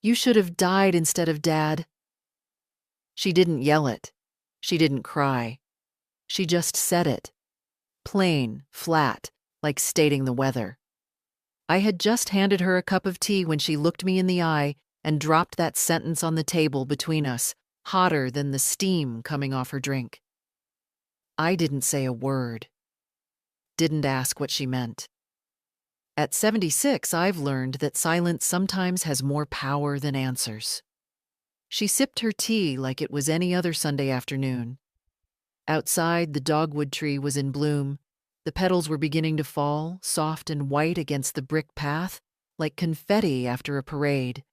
You should have died instead of Dad." She didn't yell it. She didn't cry. She just said it. Plain, flat, like stating the weather. I had just handed her a cup of tea when she looked me in the eye and dropped that sentence on the table between us, hotter than the steam coming off her drink. I didn't say a word. Didn't ask what she meant. At 76, I've learned that silence sometimes has more power than answers. She sipped her tea like it was any other Sunday afternoon. Outside, the dogwood tree was in bloom. The petals were beginning to fall, soft and white against the brick path, like confetti after a parade.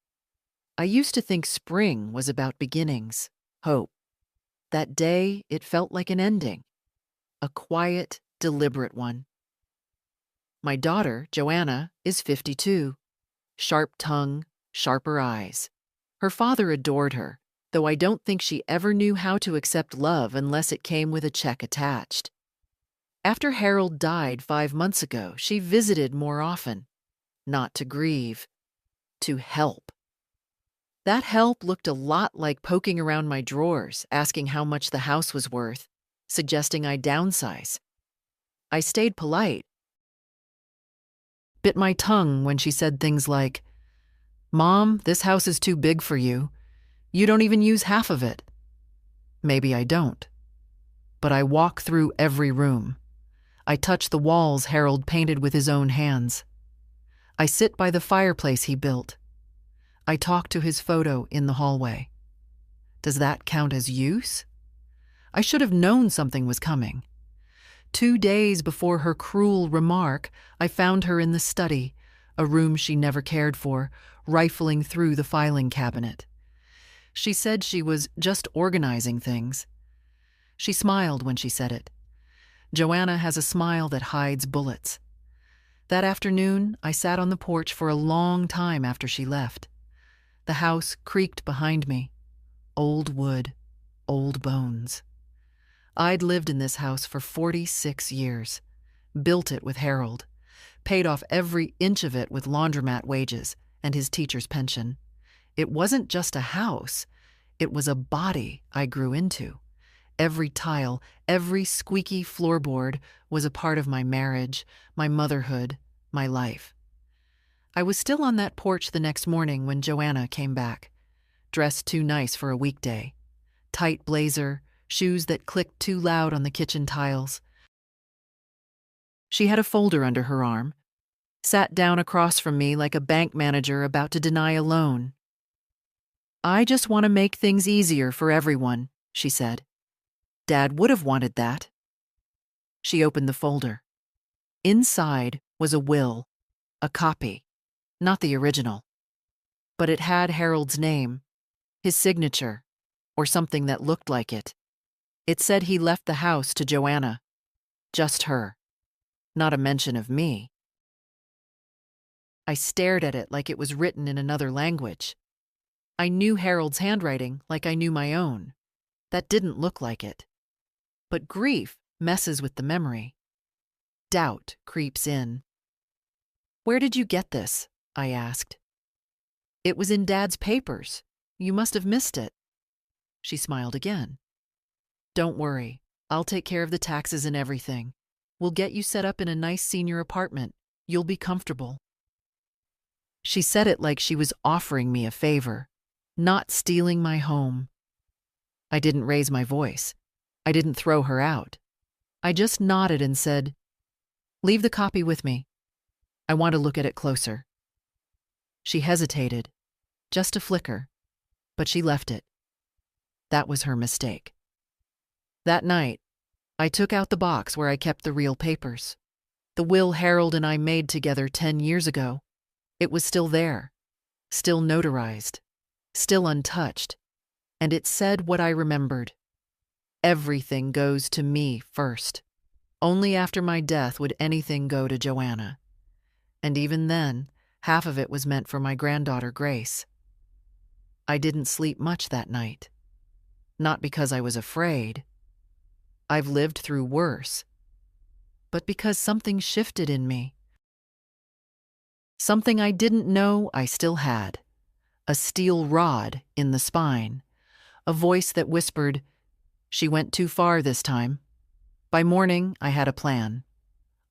I used to think spring was about beginnings, hope. That day, it felt like an ending. A quiet, deliberate one. My daughter, Joanna, is 52. Sharp tongue, sharper eyes. Her father adored her, though I don't think she ever knew how to accept love unless it came with a check attached. After Harold died 5 months ago, she visited more often. Not to grieve, to help. That help looked a lot like poking around my drawers, asking how much the house was worth, suggesting I downsize. I stayed polite. Bit my tongue when she said things like, "Mom, this house is too big for you. You don't even use half of it." Maybe I don't. But I walk through every room. I touch the walls Harold painted with his own hands. I sit by the fireplace he built. I talk to his photo in the hallway. Does that count as use? I should have known something was coming. 2 days before her cruel remark, I found her in the study, a room she never cared for, rifling through the filing cabinet. She said she was just organizing things. She smiled when she said it. Joanna has a smile that hides bullets. That afternoon, I sat on the porch for a long time after she left. The house creaked behind me. Old wood, old bones. I'd lived in this house for 46 years, built it with Harold, paid off every inch of it with laundromat wages and his teacher's pension. It wasn't just a house, it was a body I grew into. Every tile, every squeaky floorboard was a part of my marriage, my motherhood, my life. I was still on that porch the next morning when Joanna came back, dressed too nice for a weekday. Tight blazer, shoes that clicked too loud on the kitchen tiles. She had a folder under her arm, sat down across from me like a bank manager about to deny a loan. "I just want to make things easier for everyone," she said. "Dad would have wanted that." She opened the folder. Inside was a will, a copy, not the original. But it had Harold's name, his signature, or something that looked like it. It said he left the house to Joanna. Just her. Not a mention of me. I stared at it like it was written in another language. I knew Harold's handwriting like I knew my own. That didn't look like it. But grief messes with the memory. Doubt creeps in. "Where did you get this?" I asked. "It was in Dad's papers. You must have missed it." She smiled again. "Don't worry. I'll take care of the taxes and everything. We'll get you set up in a nice senior apartment. You'll be comfortable." She said it like she was offering me a favor, not stealing my home. I didn't raise my voice. I didn't throw her out. I just nodded and said, "Leave the copy with me. I want to look at it closer." She hesitated, just a flicker, but she left it. That was her mistake. That night, I took out the box where I kept the real papers. The will Harold and I made together 10 years ago. It was still there, still notarized, still untouched, and it said what I remembered. Everything goes to me first. Only after my death would anything go to Joanna. And even then, half of it was meant for my granddaughter, Grace. I didn't sleep much that night. Not because I was afraid. I've lived through worse. But because something shifted in me. Something I didn't know I still had. a steel rod in the spine, a voice that whispered, "She went too far this time." By morning, I had a plan.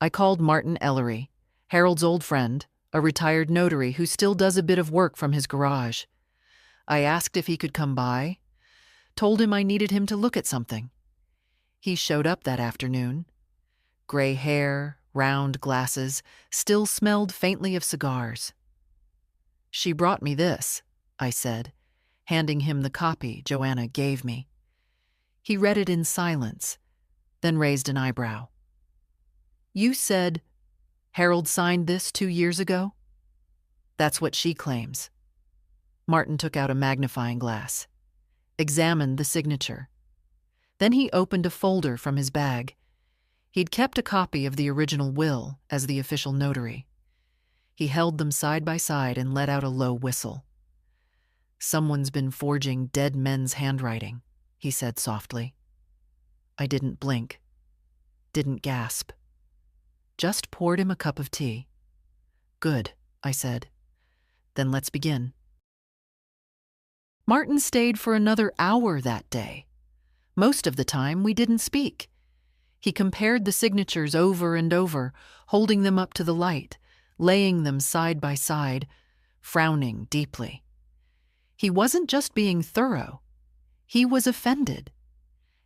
I called Martin Ellery, Harold's old friend, a retired notary who still does a bit of work from his garage. I asked if he could come by, told him I needed him to look at something. He showed up that afternoon. Gray hair, round glasses, still smelled faintly of cigars. "She brought me this," I said, handing him the copy Joanna gave me. He read it in silence, then raised an eyebrow. "You said Harold signed this 2 years ago?" "That's what she claims." Martin took out a magnifying glass, examined the signature. Then he opened a folder from his bag. He'd kept a copy of the original will as the official notary. He held them side by side and let out a low whistle. "Someone's been forging dead men's handwriting," he said softly. I didn't blink, didn't gasp. Just poured him a cup of tea. "Good," I said. "Then let's begin." Martin stayed for another hour that day. Most of the time, we didn't speak. He compared the signatures over and over, holding them up to the light, laying them side by side, frowning deeply. He wasn't just being thorough. He was offended.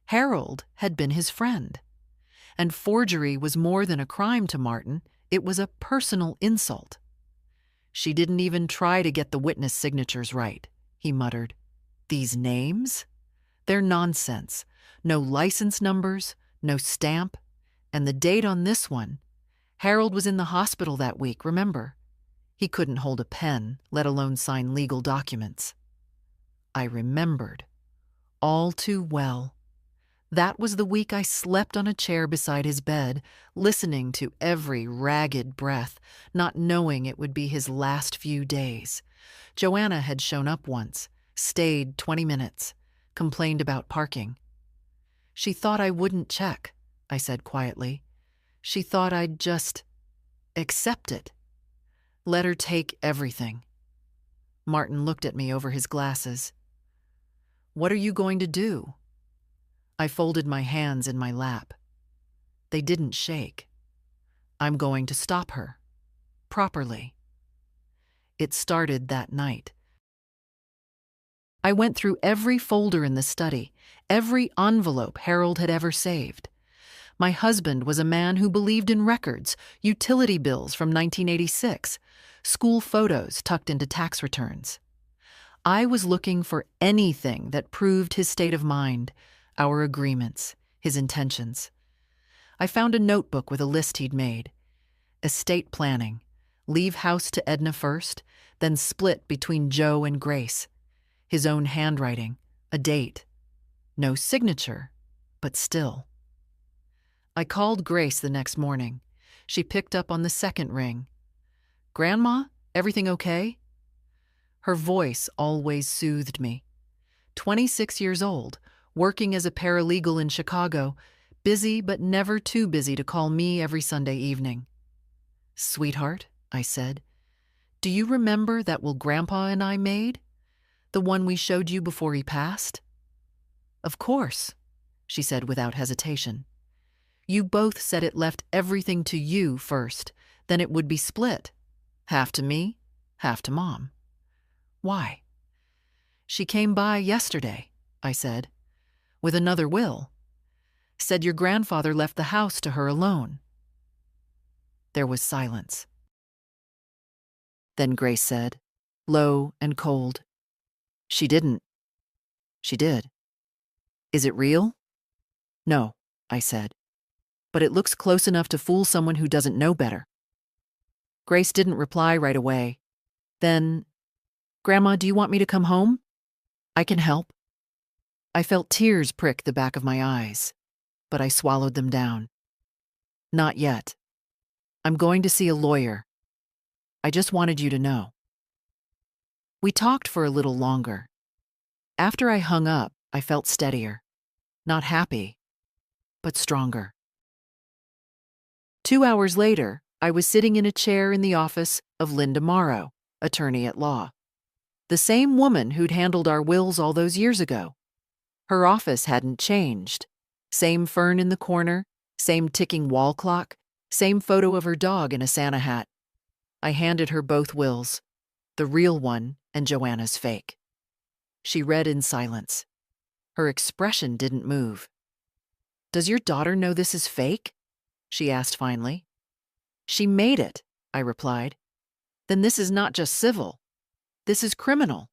Harold had been his friend. And forgery was more than a crime to Martin. It was a personal insult. "She didn't even try to get the witness signatures right," he muttered. "These names? They're nonsense. No license numbers, no stamp. And the date on this one. Harold was in the hospital that week, remember? He couldn't hold a pen, let alone sign legal documents." I remembered. All too well. That was the week I slept on a chair beside his bed, listening to every ragged breath, not knowing it would be his last few days. Joanna had shown up once, stayed 20 minutes, complained about parking. "She thought I wouldn't check," I said quietly. "She thought I'd just accept it. Let her take everything." Martin looked at me over his glasses. "What are you going to do?" I folded my hands in my lap. They didn't shake. "I'm going to stop her. Properly." It started that night. I went through every folder in the study, every envelope Harold had ever saved. My husband was a man who believed in records, utility bills from 1986, school photos tucked into tax returns. I was looking for anything that proved his state of mind, our agreements, his intentions. I found a notebook with a list he'd made. Estate planning, leave house to Edna first, then split between Joe and Grace. His own handwriting, a date. No signature, but still. I called Grace the next morning. She picked up on the second ring. "Grandma, everything okay?" Her voice always soothed me. 26 years old, working as a paralegal in Chicago, busy but never too busy to call me every Sunday evening. "Sweetheart," I said, "do you remember that will Grandpa and I made? The one we showed you before he passed?" "Of course," she said without hesitation. "You both said it left everything to you first, then it would be split. Half to me, half to Mom." "Why?" "She came by yesterday," I said, "with another will. Said your grandfather left the house to her alone." There was silence. Then Grace said, low and cold, "She didn't." "She did." "Is it real?" "No," I said, "but it looks close enough to fool someone who doesn't know better." Grace didn't reply right away. Then, "Grandma, do you want me to come home? I can help." I felt tears prick the back of my eyes, but I swallowed them down. "Not yet. I'm going to see a lawyer. I just wanted you to know." We talked for a little longer. After I hung up, I felt steadier. Not happy, but stronger. 2 hours later, I was sitting in a chair in the office of Linda Morrow, attorney at law. The same woman who'd handled our wills all those years ago. Her office hadn't changed. Same fern in the corner, same ticking wall clock, same photo of her dog in a Santa hat. I handed her both wills, the real one and Joanna's fake. She read in silence. Her expression didn't move. "Does your daughter know this is fake?" she asked finally. "She made it," I replied. "Then this is not just civil. This is criminal."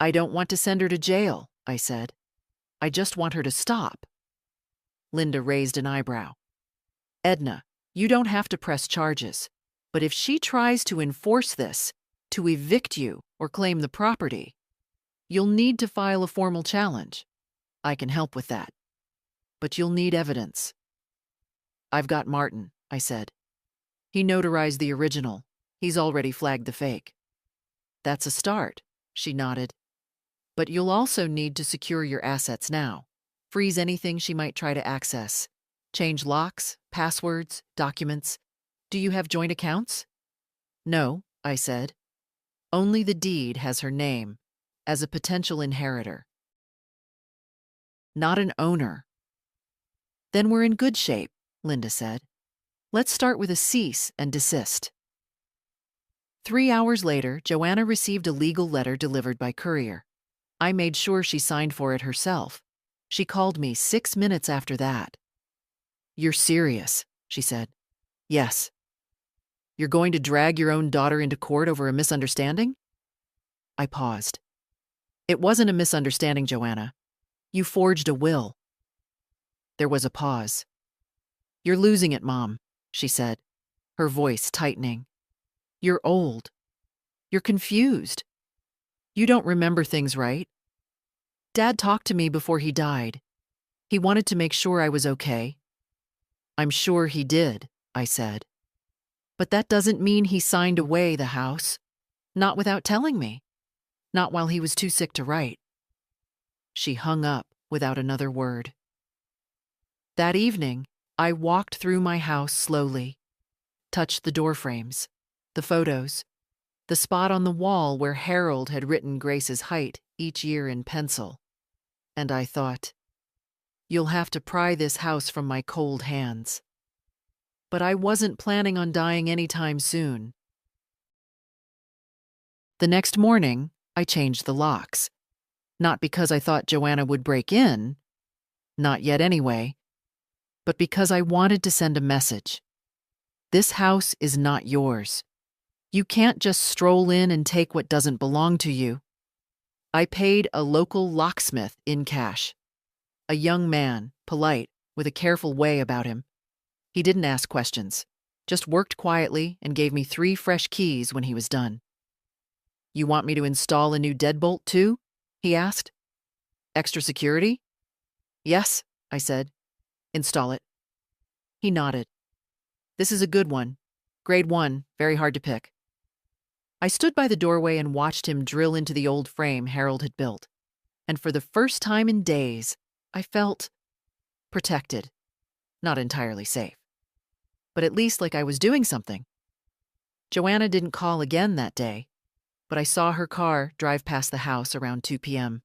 "I don't want to send her to jail," I said. "I just want her to stop." Linda raised an eyebrow. "Edna, you don't have to press charges, but if she tries to enforce this, to evict you or claim the property, you'll need to file a formal challenge. I can help with that. But you'll need evidence." "I've got Martin," I said. "He notarized the original. He's already flagged the fake." "That's a start," she nodded. "But you'll also need to secure your assets now. Freeze anything she might try to access. Change locks, passwords, documents. Do you have joint accounts?" "No," I said. "Only the deed has her name as a potential inheritor. Not an owner." "Then we're in good shape," Linda said. "Let's start with a cease and desist." 3 hours later, Joanna received a legal letter delivered by courier. I made sure she signed for it herself. She called me 6 minutes after that. "You're serious," she said. "Yes." "You're going to drag your own daughter into court over a misunderstanding?" I paused. "It wasn't a misunderstanding, Joanna. You forged a will." There was a pause. "You're losing it, Mom," she said, her voice tightening. "You're old. You're confused. You don't remember things right. Dad talked to me before he died. He wanted to make sure I was okay." "I'm sure he did," I said. "But that doesn't mean he signed away the house. Not without telling me. Not while he was too sick to write." She hung up without another word. That evening, I walked through my house slowly, touched the door frames, the photos, the spot on the wall where Harold had written Grace's height each year in pencil, and I thought, "You'll have to pry this house from my cold hands." But I wasn't planning on dying anytime soon. The next morning, I changed the locks. Not because I thought Joanna would break in, not yet anyway, but because I wanted to send a message. This house is not yours. You can't just stroll in and take what doesn't belong to you. I paid a local locksmith in cash. A young man, polite, with a careful way about him. He didn't ask questions, just worked quietly and gave me 3 fresh keys when he was done. "You want me to install a new deadbolt too?" he asked. "Extra security?" "Yes," I said. "Install it." He nodded. "This is a good one. Grade 1, very hard to pick." I stood by the doorway and watched him drill into the old frame Harold had built. And for the first time in days, I felt protected. Not entirely safe. But at least like I was doing something. Joanna didn't call again that day, but I saw her car drive past the house around 2 p.m.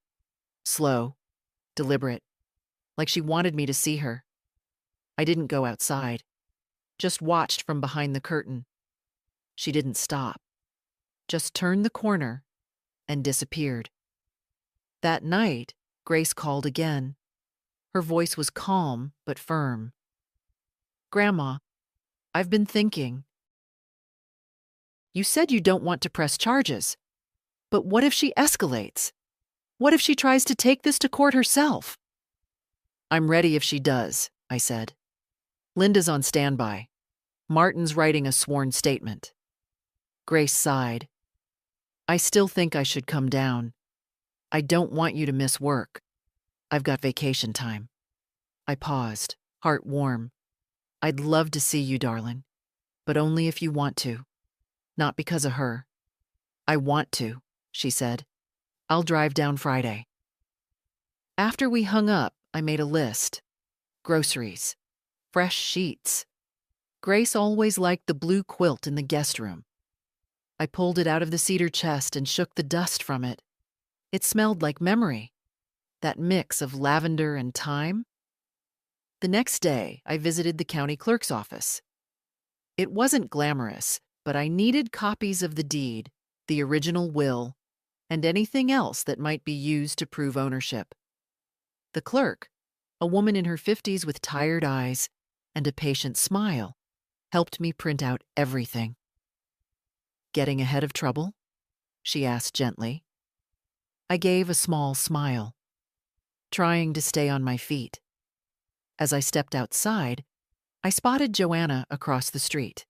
Slow, deliberate, like she wanted me to see her. I didn't go outside, just watched from behind the curtain. She didn't stop, just turned the corner and disappeared. That night, Grace called again. Her voice was calm but firm. "Grandma, I've been thinking. You said you don't want to press charges, but what if she escalates? What if she tries to take this to court herself?" "I'm ready if she does," I said. "Linda's on standby. Martin's writing a sworn statement." Grace sighed. "I still think I should come down. I don't want you to miss work. I've got vacation time." I paused, heart warm. "I'd love to see you, darling, but only if you want to. Not because of her." "I want to," she said. "I'll drive down Friday." After we hung up, I made a list. Groceries. Fresh sheets. Grace always liked the blue quilt in the guest room. I pulled it out of the cedar chest and shook the dust from it. It smelled like memory, that mix of lavender and thyme. The next day, I visited the county clerk's office. It wasn't glamorous, but I needed copies of the deed, the original will, and anything else that might be used to prove ownership. The clerk, a woman in her 50s with tired eyes and a patient smile, helped me print out everything. "Getting ahead of trouble?" she asked gently. I gave a small smile, trying to stay on my feet. As I stepped outside, I spotted Joanna across the street.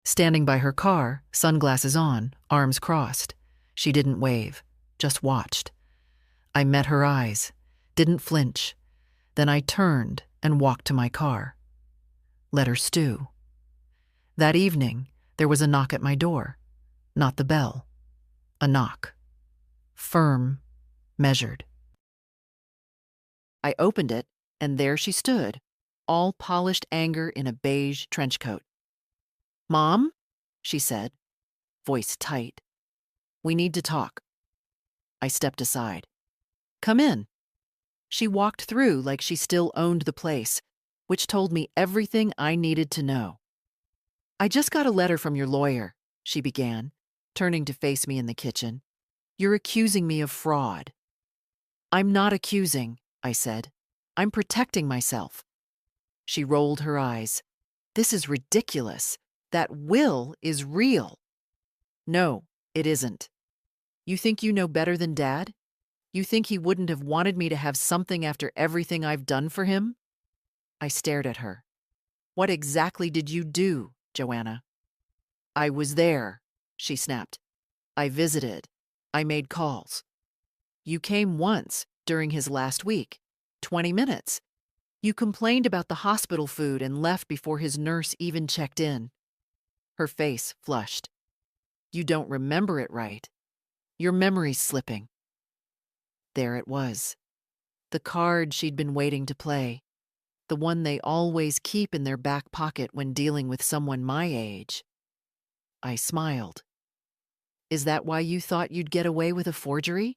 Standing by her car, sunglasses on, arms crossed. She didn't wave, just watched. I met her eyes, didn't flinch. Then I turned and walked to my car. Let her stew. That evening, there was a knock at my door. Not the bell. A knock. Firm, measured. I opened it, and there she stood, all polished anger in a beige trench coat. "Mom?" she said, voice tight. "We need to talk." I stepped aside. "Come in." She walked through like she still owned the place, which told me everything I needed to know. "I just got a letter from your lawyer," she began, turning to face me in the kitchen. "You're accusing me of fraud." "I'm not accusing," I said. "I'm protecting myself." She rolled her eyes. "This is ridiculous. That will is real." "No, it isn't. You think you know better than Dad? You think he wouldn't have wanted me to have something after everything I've done for him?" I stared at her. "What exactly did you do, Joanna?" "I was there," she snapped. "I visited. I made calls. You came once during his last week, 20 minutes. You complained about the hospital food and left before his nurse even checked in." Her face flushed. "You don't remember it right. Your memory's slipping." There it was. The card she'd been waiting to play. The one they always keep in their back pocket when dealing with someone my age. I smiled. "Is that why you thought you'd get away with a forgery?"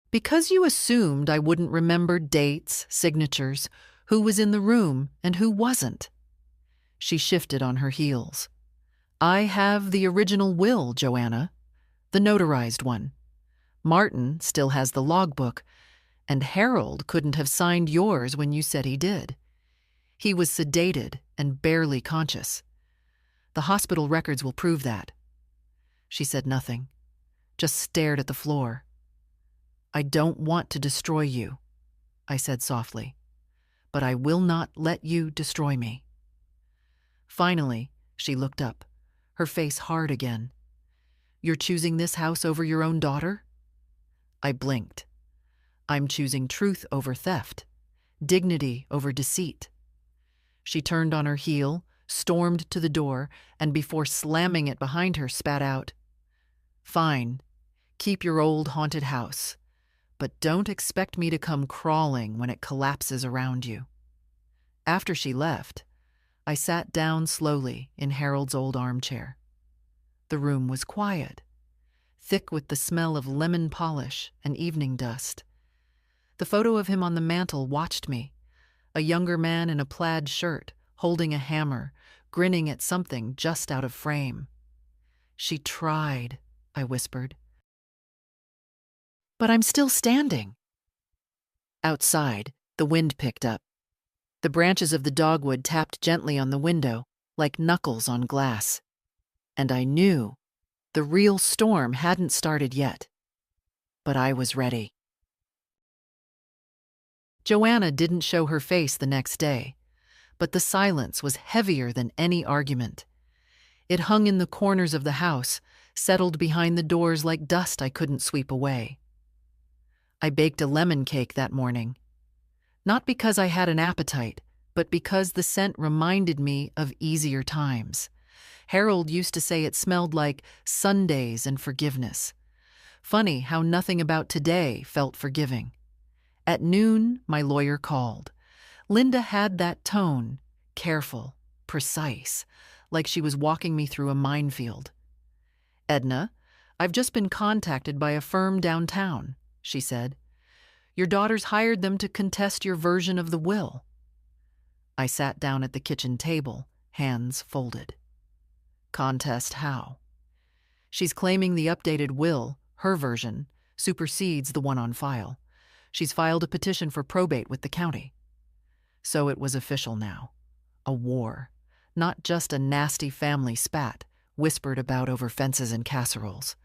"Because you assumed I wouldn't remember dates, signatures, who was in the room and who wasn't." She shifted on her heels. "I have the original will, Joanna. The notarized one. Martin still has the logbook, and Harold couldn't have signed yours when you said he did. He was sedated and barely conscious. The hospital records will prove that." She said nothing, just stared at the floor. "I don't want to destroy you," I said softly, "but I will not let you destroy me." Finally, she looked up, her face hard again. "You're choosing this house over your own daughter?" I blinked. "I'm choosing truth over theft, dignity over deceit." She turned on her heel, stormed to the door, and before slamming it behind her, spat out, "Fine, keep your old haunted house, but don't expect me to come crawling when it collapses around you." After she left, I sat down slowly in Harold's old armchair. The room was quiet, thick with the smell of lemon polish and evening dust. The photo of him on the mantel watched me, a younger man in a plaid shirt, holding a hammer, grinning at something just out of frame. "She tried," I whispered. "But I'm still standing." Outside, the wind picked up. The branches of the dogwood tapped gently on the window, like knuckles on glass. And I knew the real storm hadn't started yet. But I was ready. Joanna didn't show her face the next day, but the silence was heavier than any argument. It hung in the corners of the house, settled behind the doors like dust I couldn't sweep away. I baked a lemon cake that morning. Not because I had an appetite, but because the scent reminded me of easier times. Harold used to say it smelled like Sundays and forgiveness. Funny how nothing about today felt forgiving. At noon, my lawyer called. Linda had that tone, careful, precise, like she was walking me through a minefield. "Edna, I've just been contacted by a firm downtown," she said. "Your daughters hired them to contest your version of the will." I sat down at the kitchen table, hands folded. "Contest how?" "She's claiming the updated will, her version, supersedes the one on file. She's filed a petition for probate with the county." So it was official now. A war. Not just a nasty family spat, whispered about over fences and casseroles.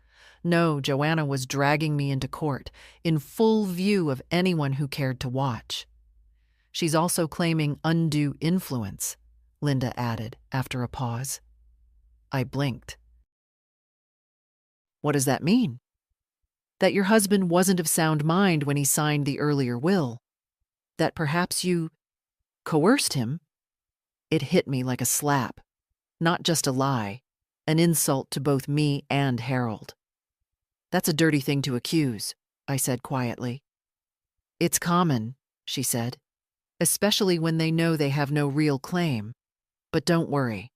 No, Joanna was dragging me into court, in full view of anyone who cared to watch. "She's also claiming undue influence," Linda added after a pause. I blinked. "What does that mean?" "That your husband wasn't of sound mind when he signed the earlier will. That perhaps you coerced him." It hit me like a slap. Not just a lie, an insult to both me and Harold. "That's a dirty thing to accuse," I said quietly. "It's common," she said, "especially when they know they have no real claim. But don't worry.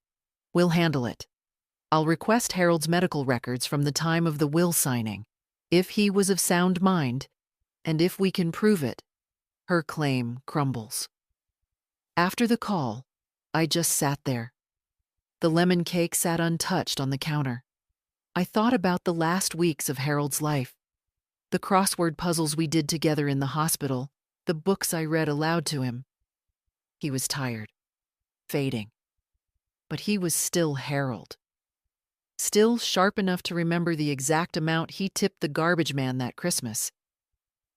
We'll handle it. I'll request Harold's medical records from the time of the will signing. If he was of sound mind, and if we can prove it, her claim crumbles." After the call, I just sat there. The lemon cake sat untouched on the counter. I thought about the last weeks of Harold's life, the crossword puzzles we did together in the hospital, the books I read aloud to him. He was tired, fading. But he was still Harold. Still sharp enough to remember the exact amount he tipped the garbage man that Christmas.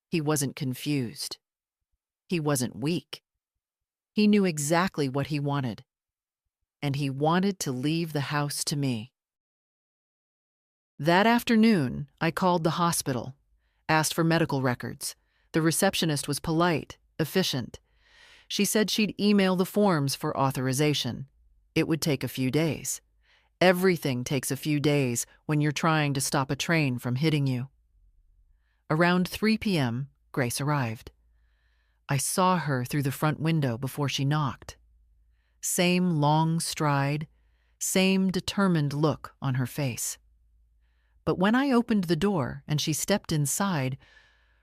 He wasn't confused. He wasn't weak. He knew exactly what he wanted. And he wanted to leave the house to me. That afternoon, I called the hospital, asked for medical records. The receptionist was polite, efficient. She said she'd email the forms for authorization. It would take a few days. Everything takes a few days when you're trying to stop a train from hitting you. Around 3 p.m., Grace arrived. I saw her through the front window before she knocked. Same long stride, same determined look on her face. But when I opened the door and she stepped inside,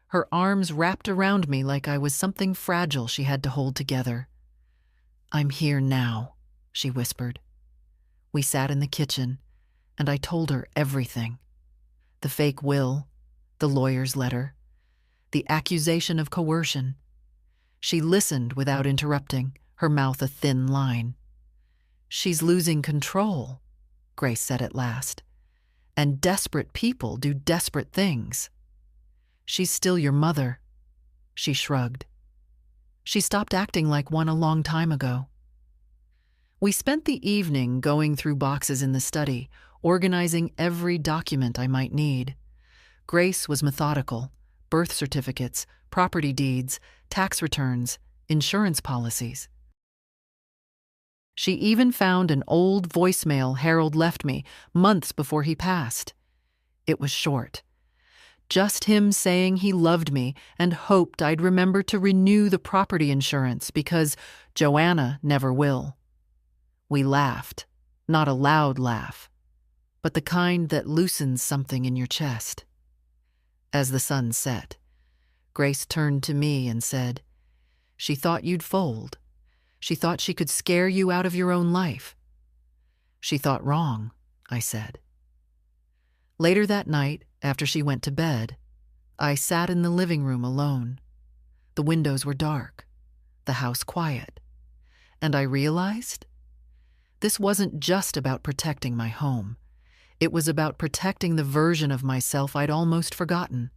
her arms wrapped around me like I was something fragile she had to hold together. "I'm here now," she whispered. We sat in the kitchen, and I told her everything. The fake will, the lawyer's letter, the accusation of coercion. She listened without interrupting, her mouth a thin line. "She's losing control," Grace said at last. "And desperate people do desperate things. She's still your mother." She shrugged. "She stopped acting like one a long time ago." We spent the evening going through boxes in the study, organizing every document I might need. Grace was methodical: birth certificates, property deeds, tax returns, insurance policies. She even found an old voicemail Harold left me months before he passed. It was short. Just him saying he loved me and hoped I'd remember to renew the property insurance because Joanna never will. We laughed, not a loud laugh, but the kind that loosens something in your chest. As the sun set, Grace turned to me and said, "She thought you'd fold. She thought she could scare you out of your own life." "She thought wrong," I said. Later that night, after she went to bed, I sat in the living room alone. The windows were dark, the house quiet, and I realized this wasn't just about protecting my home. It was about protecting the version of myself I'd almost forgotten.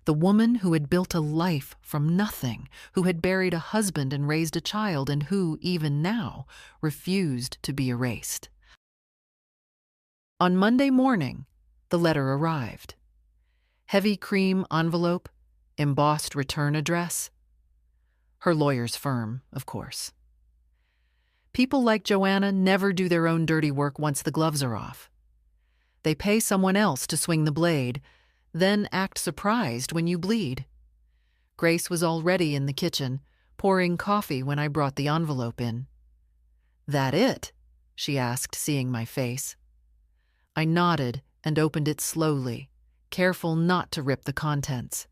The woman who had built a life from nothing, who had buried a husband and raised a child, and who, even now, refused to be erased. On Monday morning, the letter arrived. Heavy cream envelope, embossed return address. Her lawyer's firm, of course. People like Joanna never do their own dirty work once the gloves are off. They pay someone else to swing the blade, then act surprised when you bleed. Grace was already in the kitchen, pouring coffee when I brought the envelope in. "That it?" she asked, seeing my face. I nodded and opened it slowly, careful not to rip the contents.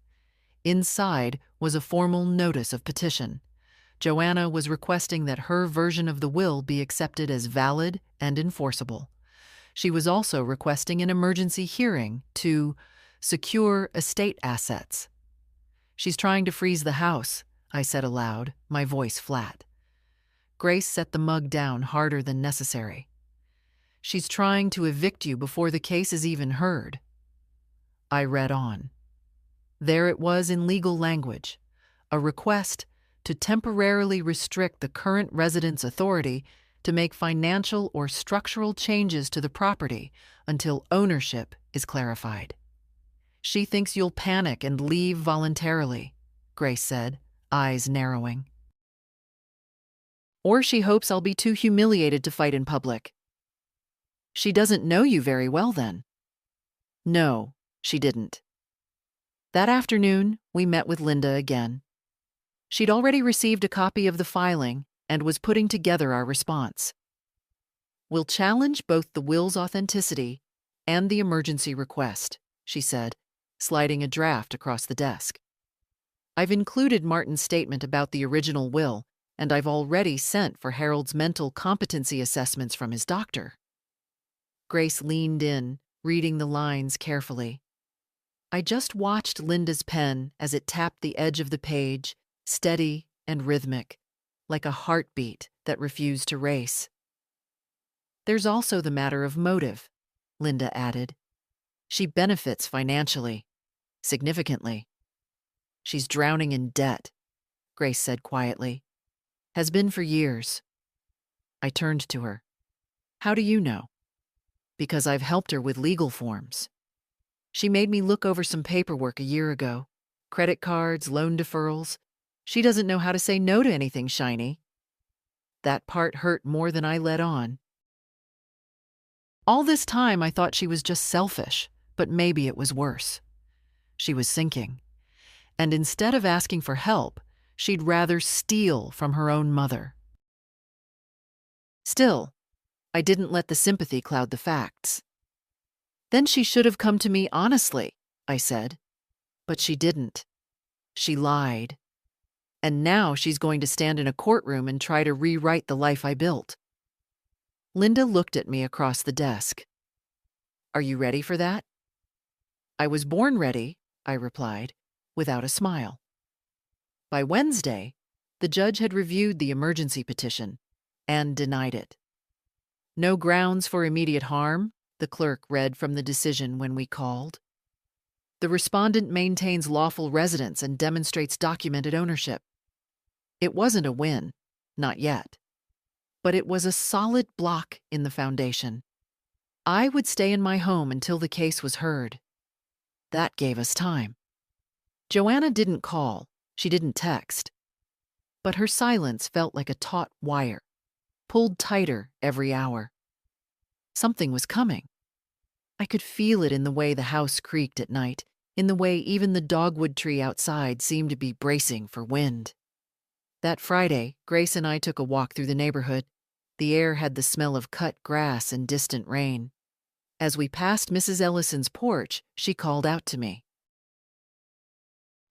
Inside was a formal notice of petition. Joanna was requesting that her version of the will be accepted as valid and enforceable. She was also requesting an emergency hearing to secure estate assets. She's trying to freeze the house, I said aloud, my voice flat. Grace set the mug down harder than necessary. She's trying to evict you before the case is even heard. I read on. There it was in legal language, a request to temporarily restrict the current resident's authority to make financial or structural changes to the property until ownership is clarified. She thinks you'll panic and leave voluntarily, Grace said, eyes narrowing. Or she hopes I'll be too humiliated to fight in public. She doesn't know you very well, then. No, she didn't. That afternoon, we met with Linda again. She'd already received a copy of the filing and was putting together our response. We'll challenge both the will's authenticity and the emergency request, she said, sliding a draft across the desk. I've included Martin's statement about the original will, and I've already sent for Harold's mental competency assessments from his doctor. Grace leaned in, reading the lines carefully. I just watched Linda's pen as it tapped the edge of the page, steady and rhythmic, like a heartbeat that refused to race. There's also the matter of motive, Linda added. She benefits financially, significantly. She's drowning in debt, Grace said quietly. Has been for years. I turned to her. How do you know? Because I've helped her with legal forms. She made me look over some paperwork a year ago. Credit cards, loan deferrals. She doesn't know how to say no to anything shiny. That part hurt more than I let on. All this time I thought she was just selfish, but maybe it was worse. She was sinking. And instead of asking for help, she'd rather steal from her own mother. Still, I didn't let the sympathy cloud the facts. Then she should have come to me honestly, I said. But she didn't. She lied. And now she's going to stand in a courtroom and try to rewrite the life I built. Linda looked at me across the desk. Are you ready for that? I was born ready, I replied, without a smile. By Wednesday, the judge had reviewed the emergency petition and denied it. No grounds for immediate harm, the clerk read from the decision when we called. The respondent maintains lawful residence and demonstrates documented ownership. It wasn't a win, not yet. But it was a solid block in the foundation. I would stay in my home until the case was heard. That gave us time. Joanna didn't call, she didn't text. But her silence felt like a taut wire, pulled tighter every hour. Something was coming. I could feel it in the way the house creaked at night, in the way even the dogwood tree outside seemed to be bracing for wind. That Friday, Grace and I took a walk through the neighborhood. The air had the smell of cut grass and distant rain. As we passed Mrs. Ellison's porch, she called out to me.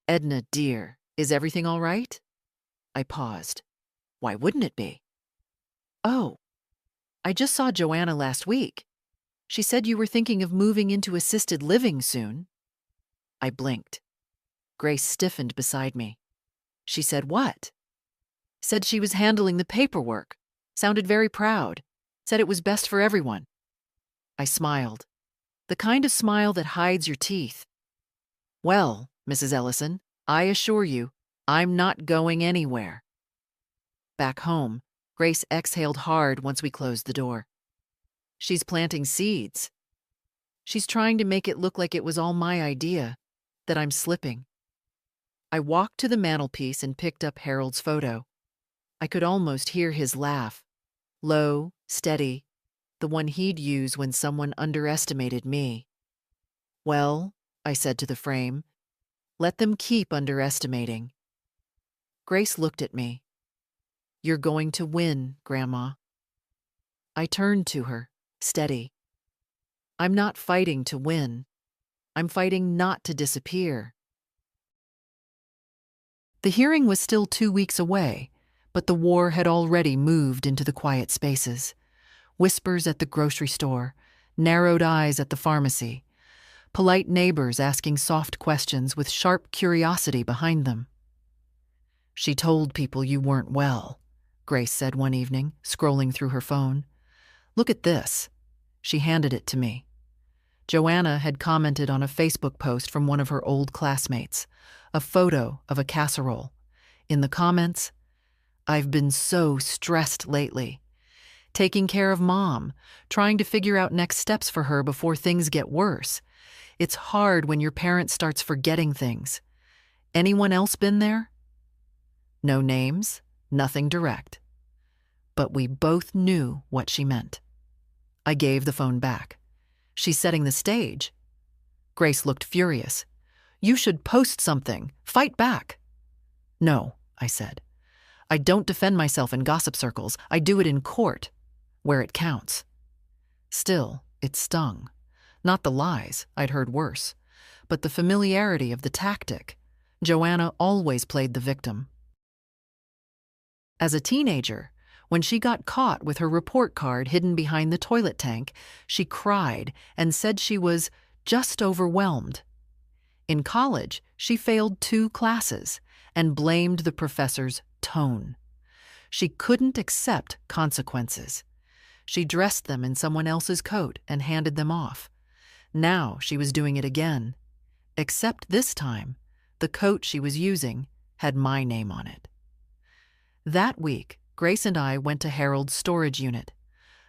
Edna, dear, is everything all right? I paused. Why wouldn't it be? Oh, I just saw Joanna last week. She said you were thinking of moving into assisted living soon. I blinked. Grace stiffened beside me. She said what? Said she was handling the paperwork. Sounded very proud. Said it was best for everyone. I smiled. The kind of smile that hides your teeth. Well, Mrs. Ellison, I assure you, I'm not going anywhere. Back home, Grace exhaled hard once we closed the door. She's planting seeds. She's trying to make it look like it was all my idea, that I'm slipping. I walked to the mantelpiece and picked up Harold's photo. I could almost hear his laugh. Low, steady, the one he'd use when someone underestimated me. Well, I said to the frame, let them keep underestimating. Grace looked at me. You're going to win, Grandma. I turned to her, steady. I'm not fighting to win. I'm fighting not to disappear. The hearing was still 2 weeks away, but the war had already moved into the quiet spaces. Whispers at the grocery store, narrowed eyes at the pharmacy, polite neighbors asking soft questions with sharp curiosity behind them. She told people you weren't well, Grace said one evening, scrolling through her phone. Look at this. She handed it to me. Joanna had commented on a Facebook post from one of her old classmates, a photo of a casserole. In the comments, I've been so stressed lately. Taking care of Mom, trying to figure out next steps for her before things get worse. It's hard when your parent starts forgetting things. Anyone else been there? No names, nothing direct. But we both knew what she meant. I gave the phone back. She's setting the stage. Grace looked furious. You should post something. Fight back. No, I said. I don't defend myself in gossip circles. I do it in court, where it counts. Still, it stung. Not the lies, I'd heard worse, but the familiarity of the tactic. Joanna always played the victim. As a teenager, when she got caught with her report card hidden behind the toilet tank, she cried and said she was just overwhelmed. In college, she failed 2 classes and blamed the professor's tone. She couldn't accept consequences. She dressed them in someone else's coat and handed them off. Now she was doing it again, except this time, the coat she was using had my name on it. That week, Grace and I went to Harold's storage unit,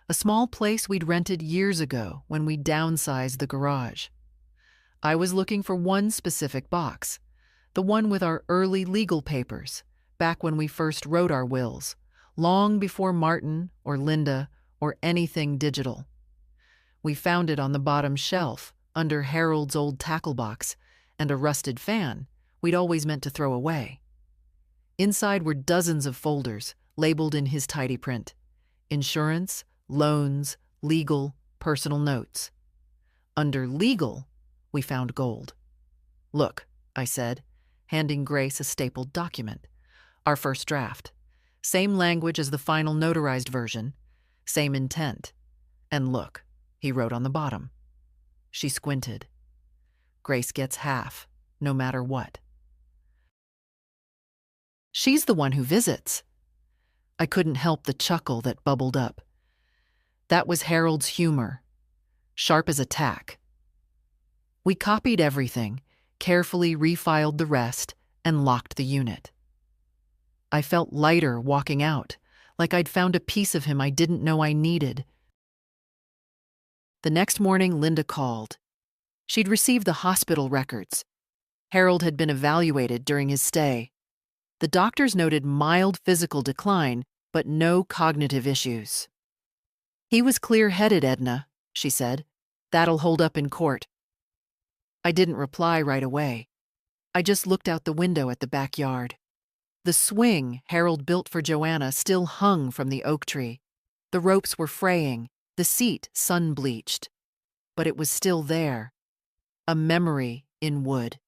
a small place we'd rented years ago when we downsized the garage. I was looking for one specific box, the one with our early legal papers, back when we first wrote our wills, long before Martin or Linda or anything digital. We found it on the bottom shelf, under Harold's old tackle box, and a rusted fan we'd always meant to throw away. Inside were dozens of folders, labeled in his tidy print. Insurance, loans, legal, personal notes. Under legal, we found gold. Look, I said, handing Grace a stapled document. Our first draft. Same language as the final notarized version. Same intent. And look, he wrote on the bottom. She squinted. Grace gets half, no matter what. She's the one who visits. I couldn't help the chuckle that bubbled up. That was Harold's humor, sharp as a tack. We copied everything, carefully refiled the rest, and locked the unit. I felt lighter walking out, like I'd found a piece of him I didn't know I needed. The next morning, Linda called. She'd received the hospital records. Harold had been evaluated during his stay. The doctors noted mild physical decline, but no cognitive issues. He was clear-headed, Edna, she said. That'll hold up in court. I didn't reply right away. I just looked out the window at the backyard. The swing Harold built for Joanna still hung from the oak tree. The ropes were fraying, the seat sun-bleached. But it was still there, a memory in wood.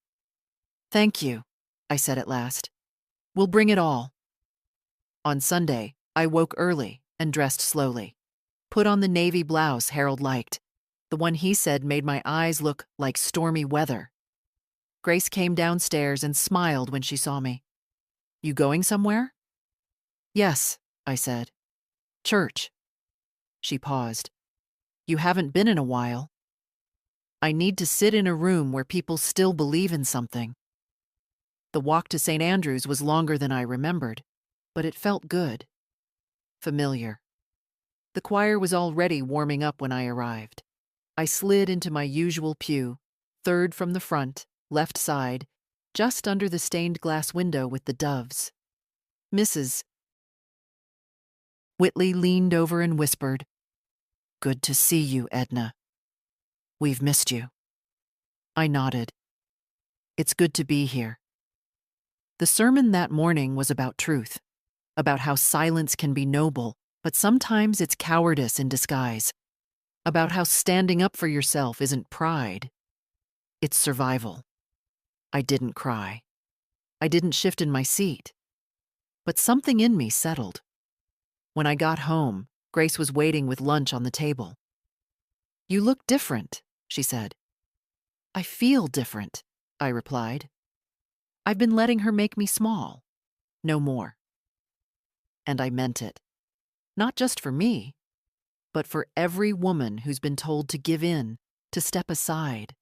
Thank you, I said at last. We'll bring it all. On Sunday, I woke early and dressed slowly. Put on the navy blouse Harold liked, the one he said made my eyes look like stormy weather. Grace came downstairs and smiled when she saw me. You going somewhere? Yes, I said. Church. She paused. You haven't been in a while. I need to sit in a room where people still believe in something. The walk to St. Andrew's was longer than I remembered, but it felt good. Familiar. The choir was already warming up when I arrived. I slid into my usual pew, third from the front, left side, just under the stained glass window with the doves. Mrs. Whitley leaned over and whispered, Good to see you, Edna. We've missed you. I nodded. It's good to be here. The sermon that morning was about truth, about how silence can be noble But sometimes it's cowardice in disguise, about how standing up for yourself isn't pride, it's survival. I didn't cry. I didn't shift in my seat. But something in me settled. When I got home, Grace was waiting with lunch on the table. "You look different," she said. "I feel different," I replied. "I've been letting her make me small. No more." And I meant it. Not just for me, but for every woman who's been told to give in, to step aside,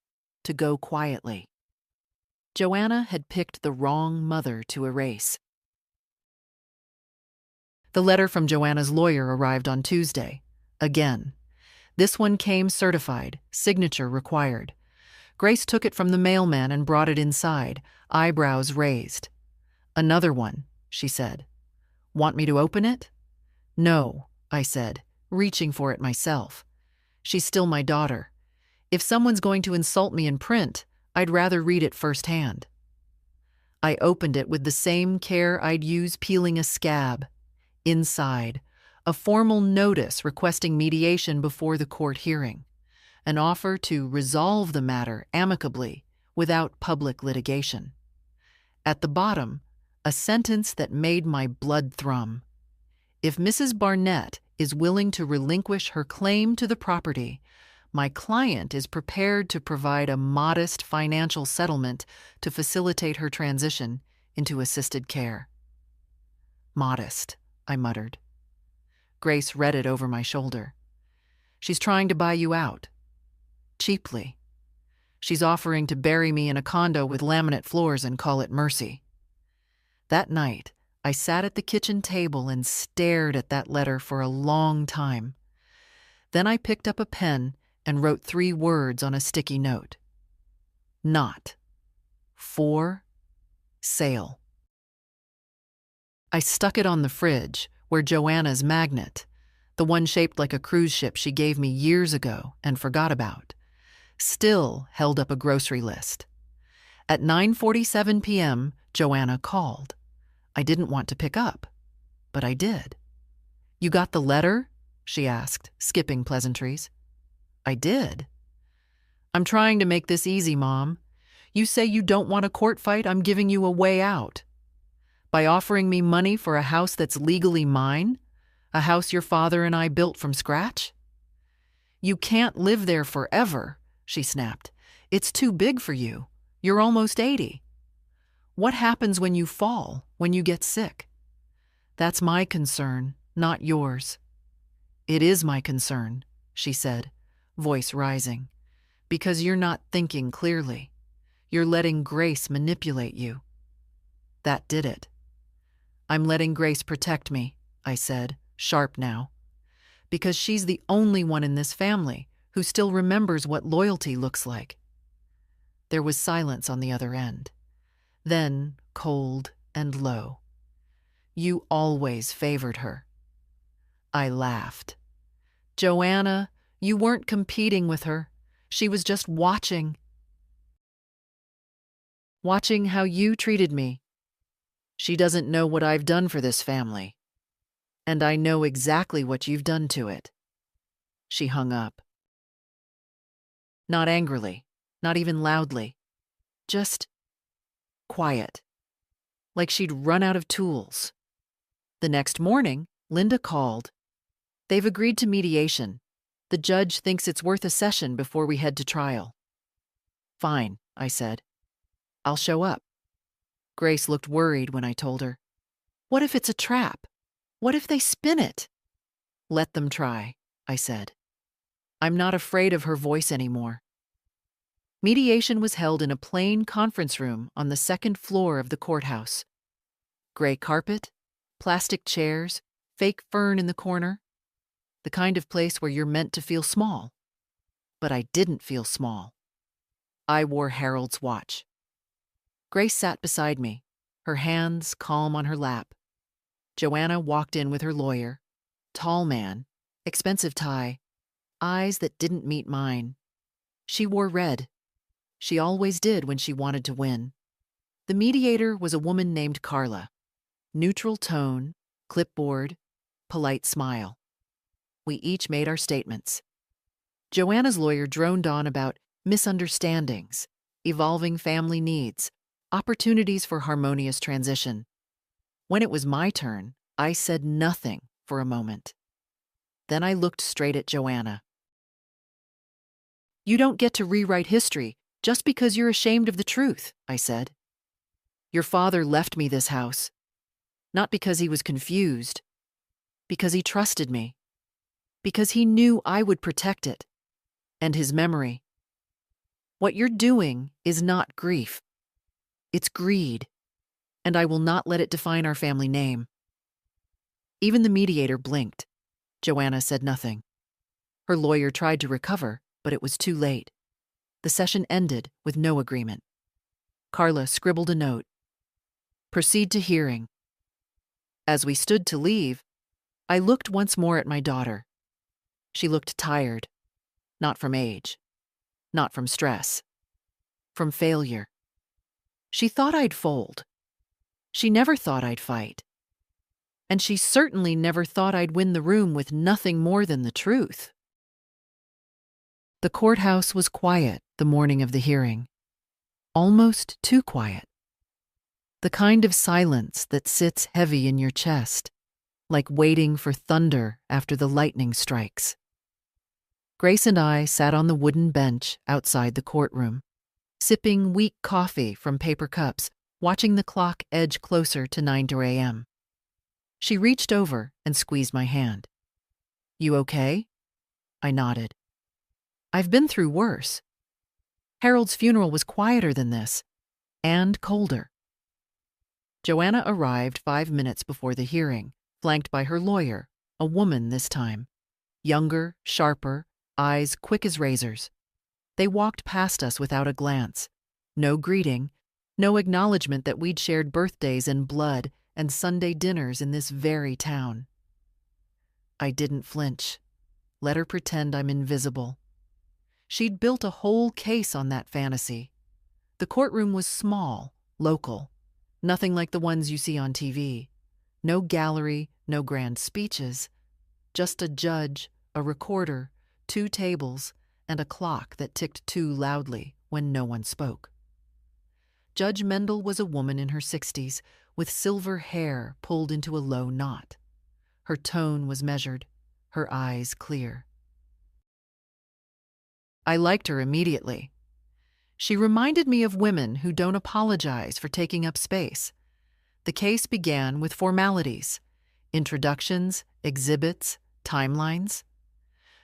to go quietly. Joanna had picked the wrong mother to erase. The letter from Joanna's lawyer arrived on Tuesday. Again. This one came certified, signature required. Grace took it from the mailman and brought it inside, eyebrows raised. "Another one," she said. "Want me to open it?" "No," I said, reaching for it myself. "She's still my daughter. If someone's going to insult me in print, I'd rather read it firsthand." I opened it with the same care I'd use peeling a scab. Inside, a formal notice requesting mediation before the court hearing, an offer to resolve the matter amicably without public litigation. At the bottom, a sentence that made my blood thrum. If Mrs. Barnett is willing to relinquish her claim to the property, my client is prepared to provide a modest financial settlement to facilitate her transition into assisted care. "Modest," I muttered. Grace read it over my shoulder. "She's trying to buy you out. Cheaply. She's offering to bury me in a condo with laminate floors and call it mercy." That night, I sat at the kitchen table and stared at that letter for a long time. Then I picked up a pen and wrote 3 words on a sticky note. Not. For. Sale. I stuck it on the fridge, where Joanna's magnet, the one shaped like a cruise ship she gave me years ago and forgot about, still held up a grocery list. At 9:47 p.m., Joanna called. I didn't want to pick up, but I did. "You got the letter?" she asked, skipping pleasantries. I did. "I'm trying to make this easy, Mom. You say you don't want a court fight, I'm giving you a way out. By offering me money for a house that's legally mine, a house your father and I built from scratch?" "You can't live there forever," she snapped. "It's too big for you. You're almost 80. What happens when you fall, when you get sick? That's my concern, not yours." "It is my concern," she said, voice rising, "because you're not thinking clearly. You're letting Grace manipulate you." That did it. "I'm letting Grace protect me," I said, sharp now, "because she's the only one in this family who still remembers what loyalty looks like." There was silence on the other end. Then, cold and low. "You always favored her." I laughed. "Joanna, you weren't competing with her. She was just watching. Watching how you treated me. She doesn't know what I've done for this family. And I know exactly what you've done to it." She hung up. Not angrily, not even loudly. Just quiet. Like she'd run out of tools. The next morning, Linda called. "They've agreed to mediation. The judge thinks it's worth a session before we head to trial." "Fine," I said. "I'll show up." Grace looked worried when I told her. "What if it's a trap? What if they spin it?" "Let them try," I said. I'm not afraid of her voice anymore. Mediation was held in a plain conference room on the 2nd floor of the courthouse. Gray carpet, plastic chairs, fake fern in the corner. The kind of place where you're meant to feel small. But I didn't feel small. I wore Harold's watch. Grace sat beside me, her hands calm on her lap. Joanna walked in with her lawyer, tall man, expensive tie, eyes that didn't meet mine. She wore red. She always did when she wanted to win. The mediator was a woman named Carla. Neutral tone, clipboard, polite smile. We each made our statements. Joanna's lawyer droned on about misunderstandings, evolving family needs, opportunities for harmonious transition. When it was my turn, I said nothing for a moment. Then I looked straight at Joanna. "You don't get to rewrite history just because you're ashamed of the truth," I said. "Your father left me this house, not because he was confused, because he trusted me, because he knew I would protect it, and his memory. What you're doing is not grief. It's greed, and I will not let it define our family name." Even the mediator blinked. Joanna said nothing. Her lawyer tried to recover, but it was too late. The session ended with no agreement. Carla scribbled a note. "Proceed to hearing." As we stood to leave, I looked once more at my daughter. She looked tired, not from age, not from stress, from failure. She thought I'd fold. She never thought I'd fight. And she certainly never thought I'd win the room with nothing more than the truth. The courthouse was quiet the morning of the hearing. Almost too quiet. The kind of silence that sits heavy in your chest, like waiting for thunder after the lightning strikes. Grace and I sat on the wooden bench outside the courtroom, sipping weak coffee from paper cups, watching the clock edge closer to 9 a.m. She reached over and squeezed my hand. "You okay?" I nodded. "I've been through worse. Harold's funeral was quieter than this, and colder." Joanna arrived 5 minutes before the hearing, flanked by her lawyer, a woman this time. Younger, sharper, eyes quick as razors. They walked past us without a glance. No greeting, no acknowledgement that we'd shared birthdays and blood and Sunday dinners in this very town. I didn't flinch. Let her pretend I'm invisible. She'd built a whole case on that fantasy. The courtroom was small, local, nothing like the ones you see on TV. No gallery, no grand speeches. Just a judge, a recorder, 2 tables, and a clock that ticked too loudly when no one spoke. Judge Mendel was a woman in her 60s with silver hair pulled into a low knot. Her tone was measured, her eyes clear. I liked her immediately. She reminded me of women who don't apologize for taking up space. The case began with formalities, introductions, exhibits, timelines.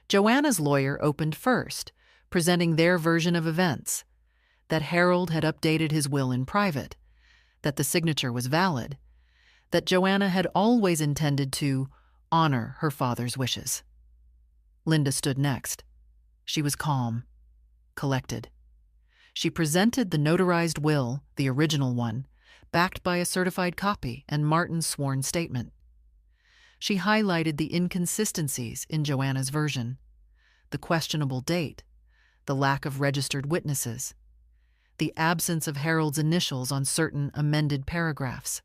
Joanna's lawyer opened first, presenting their version of events, that Harold had updated his will in private, that the signature was valid, that Joanna had always intended to honor her father's wishes. Linda stood next. She was calm, collected. She presented the notarized will, the original one, backed by a certified copy and Martin's sworn statement. She highlighted the inconsistencies in Joanna's version, the questionable date, the lack of registered witnesses, the absence of Harold's initials on certain amended paragraphs.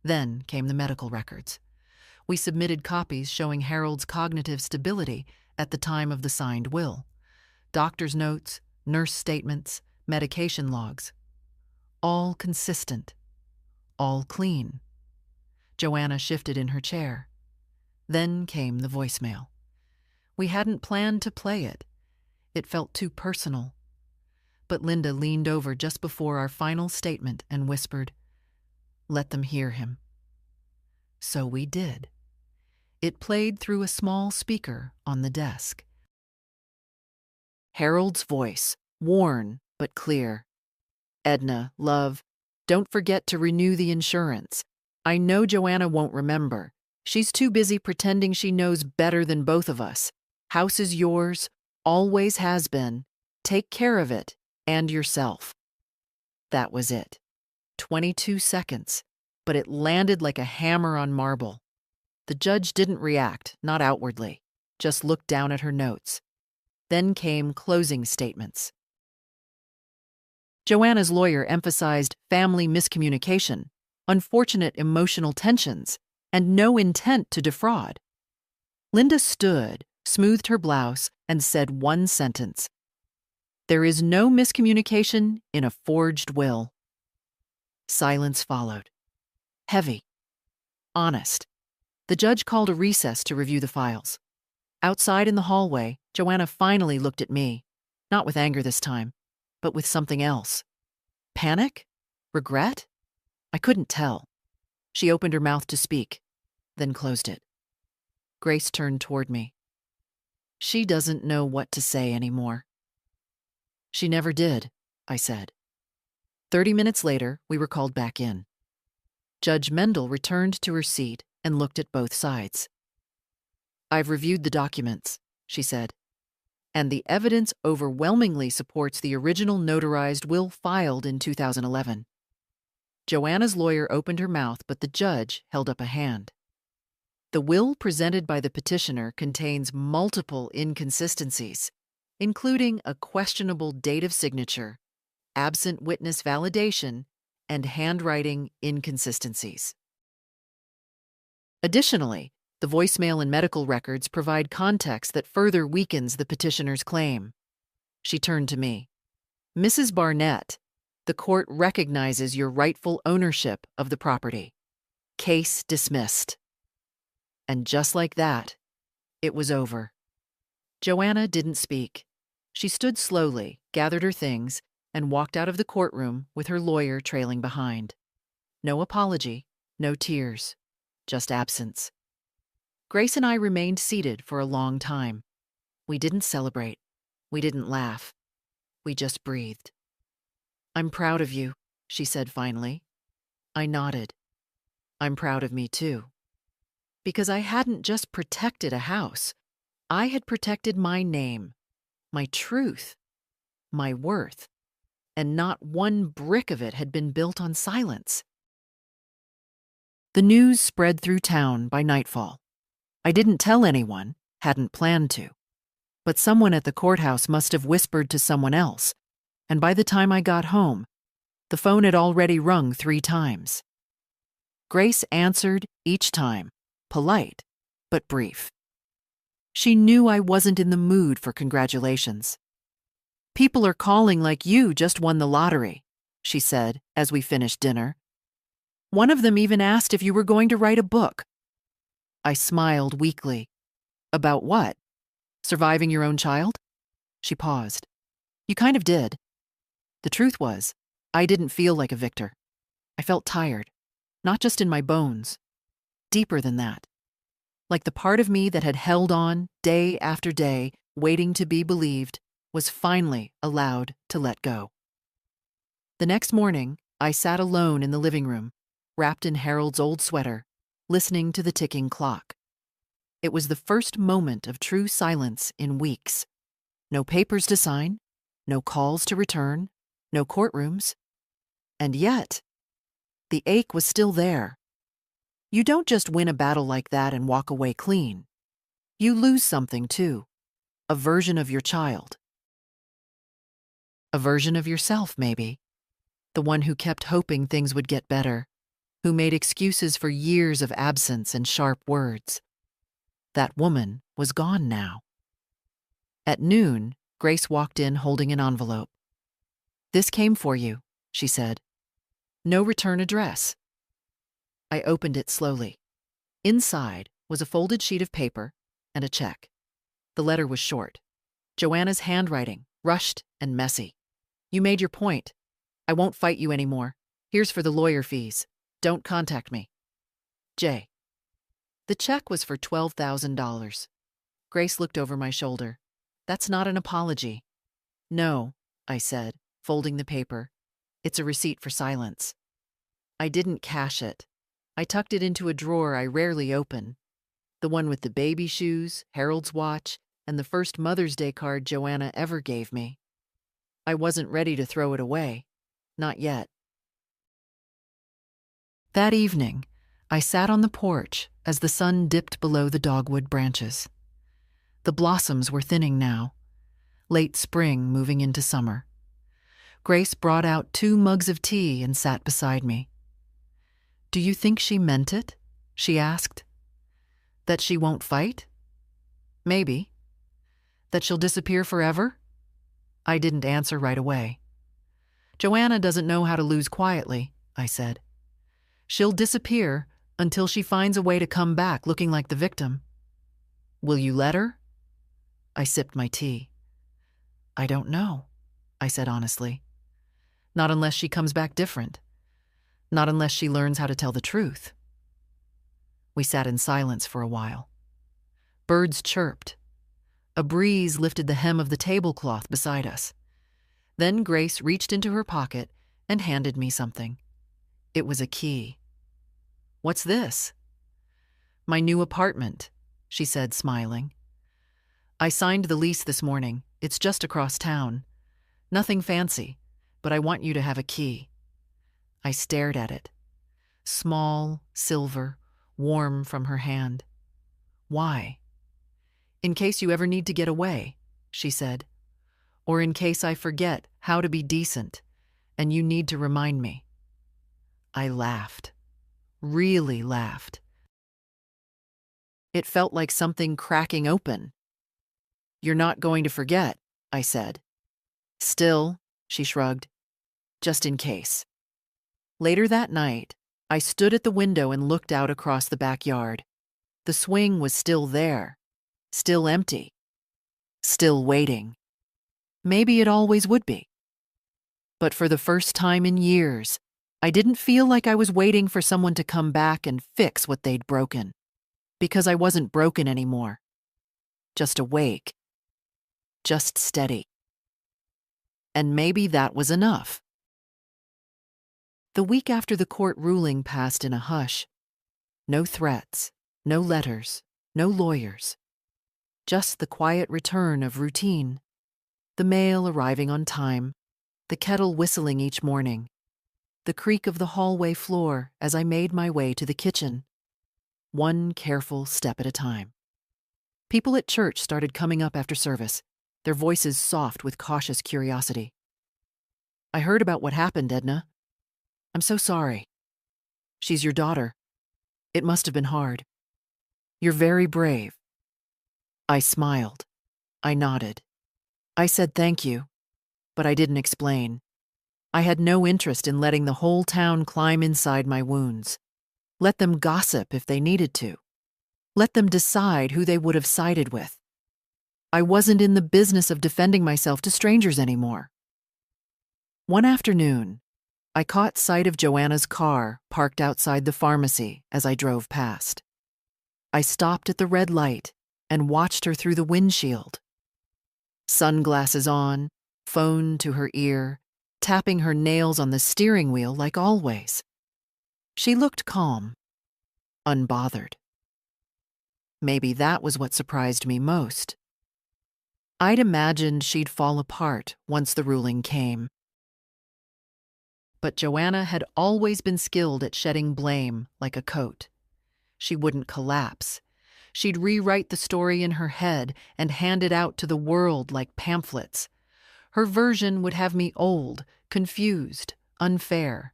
Then came the medical records. We submitted copies showing Harold's cognitive stability at the time of the signed will, doctor's notes, nurse statements, medication logs. All consistent, all clean. Joanna shifted in her chair. Then came the voicemail. We hadn't planned to play it. It felt too personal. But Linda leaned over just before our final statement and whispered, "Let them hear him." So we did. It played through a small speaker on the desk. Harold's voice, worn but clear. "Edna, love, don't forget to renew the insurance. I know Joanna won't remember. She's too busy pretending she knows better than both of us. House is yours, always has been. Take care of it and yourself." That was it. 22 seconds, but it landed like a hammer on marble. The judge didn't react, not outwardly, just looked down at her notes. Then came closing statements. Joanna's lawyer emphasized family miscommunication, unfortunate emotional tensions, and no intent to defraud. Linda stood, smoothed her blouse, and said one sentence. "There is no miscommunication in a forged will." Silence followed. Heavy. Honest. The judge called a recess to review the files. Outside in the hallway, Joanna finally looked at me, not with anger this time, but with something else. Panic? Regret? I couldn't tell. She opened her mouth to speak, then closed it. Grace turned toward me. She doesn't know what to say anymore. She never did, I said. 30 minutes later, we were called back in. Judge Mendel returned to her seat and looked at both sides. "I've reviewed the documents," she said, "and the evidence overwhelmingly supports the original notarized will filed in 2011. Joanna's lawyer opened her mouth, but the judge held up a hand. "The will presented by the petitioner contains multiple inconsistencies, including a questionable date of signature, absent witness validation, and handwriting inconsistencies. Additionally, the voicemail and medical records provide context that further weakens the petitioner's claim." She turned to me. "Mrs. Barnett, the court recognizes your rightful ownership of the property. Case dismissed." And just like that, it was over. Joanna didn't speak. She stood slowly, gathered her things, and walked out of the courtroom with her lawyer trailing behind. No apology, no tears, just absence. Grace and I remained seated for a long time. We didn't celebrate. We didn't laugh. We just breathed. "I'm proud of you," she said finally. I nodded. "I'm proud of me too." Because I hadn't just protected a house. I had protected my name, my truth, my worth, and not one brick of it had been built on silence. The news spread through town by nightfall. I didn't tell anyone, hadn't planned to. But someone at the courthouse must have whispered to someone else, and by the time I got home, the phone had already rung 3 times. Grace answered each time, polite, but brief. She knew I wasn't in the mood for congratulations. "People are calling like you just won the lottery," she said as we finished dinner. "One of them even asked if you were going to write a book." I smiled weakly. "About what? Surviving your own child?" She paused. "You kind of did." The truth was, I didn't feel like a victor. I felt tired, not just in my bones, deeper than that. Like the part of me that had held on day after day, waiting to be believed, was finally allowed to let go. The next morning, I sat alone in the living room, wrapped in Harold's old sweater, listening to the ticking clock. It was the first moment of true silence in weeks. No papers to sign, no calls to return, no courtrooms. And yet, the ache was still there. You don't just win a battle like that and walk away clean. You lose something too, a version of your child. A version of yourself, maybe. The one who kept hoping things would get better, who made excuses for years of absence and sharp words. That woman was gone now. At noon, Grace walked in holding an envelope. "This came for you," she said. "No return address." I opened it slowly. Inside was a folded sheet of paper and a check. The letter was short. Joanna's handwriting, rushed and messy. "You made your point. I won't fight you anymore. Here's for the lawyer fees. Don't contact me. J." The check was for $12,000. Grace looked over my shoulder. "That's not an apology." "No," I said, folding the paper. "It's a receipt for silence." I didn't cash it. I tucked it into a drawer I rarely open. The one with the baby shoes, Harold's watch, and the first Mother's Day card Joanna ever gave me. I wasn't ready to throw it away. Not yet. That evening, I sat on the porch as the sun dipped below the dogwood branches. The blossoms were thinning now, late spring moving into summer. Grace brought out 2 mugs of tea and sat beside me. "Do you think she meant it?" she asked. That she won't fight? Maybe. That she'll disappear forever? I didn't answer right away. Joanna doesn't know how to lose quietly, I said. She'll disappear until she finds a way to come back looking like the victim. Will you let her? I sipped my tea. I don't know, I said honestly. Not unless she comes back different. Not unless she learns how to tell the truth. We sat in silence for a while. Birds chirped. A breeze lifted the hem of the tablecloth beside us. Then Grace reached into her pocket and handed me something. It was a key. What's this? My new apartment, she said, smiling. I signed the lease this morning. It's just across town. Nothing fancy, but I want you to have a key. I stared at it. Small, silver, warm from her hand. Why? In case you ever need to get away, she said. Or in case I forget how to be decent, and you need to remind me. I laughed. Really laughed. It felt like something cracking open. You're not going to forget, I said. Still, she shrugged. Just in case. Later that night, I stood at the window and looked out across the backyard. The swing was still there, still empty, still waiting. Maybe it always would be. But for the first time in years, I didn't feel like I was waiting for someone to come back and fix what they'd broken. Because I wasn't broken anymore. Just awake. Just steady. And maybe that was enough. The week after the court ruling passed in a hush. No threats, no letters, no lawyers. Just the quiet return of routine. The mail arriving on time, the kettle whistling each morning, the creak of the hallway floor as I made my way to the kitchen. One careful step at a time. People at church started coming up after service, their voices soft with cautious curiosity. I heard about what happened, Edna. I'm so sorry. She's your daughter. It must have been hard. You're very brave. I smiled. I nodded. I said thank you, but I didn't explain. I had no interest in letting the whole town climb inside my wounds. Let them gossip if they needed to. Let them decide who they would have sided with. I wasn't in the business of defending myself to strangers anymore. One afternoon, I caught sight of Joanna's car parked outside the pharmacy as I drove past. I stopped at the red light and watched her through the windshield. Sunglasses on, phone to her ear, tapping her nails on the steering wheel like always. She looked calm, unbothered. Maybe that was what surprised me most. I'd imagined she'd fall apart once the ruling came. But Joanna had always been skilled at shedding blame like a coat. She wouldn't collapse. She'd rewrite the story in her head and hand it out to the world like pamphlets. Her version would have me old, confused, unfair.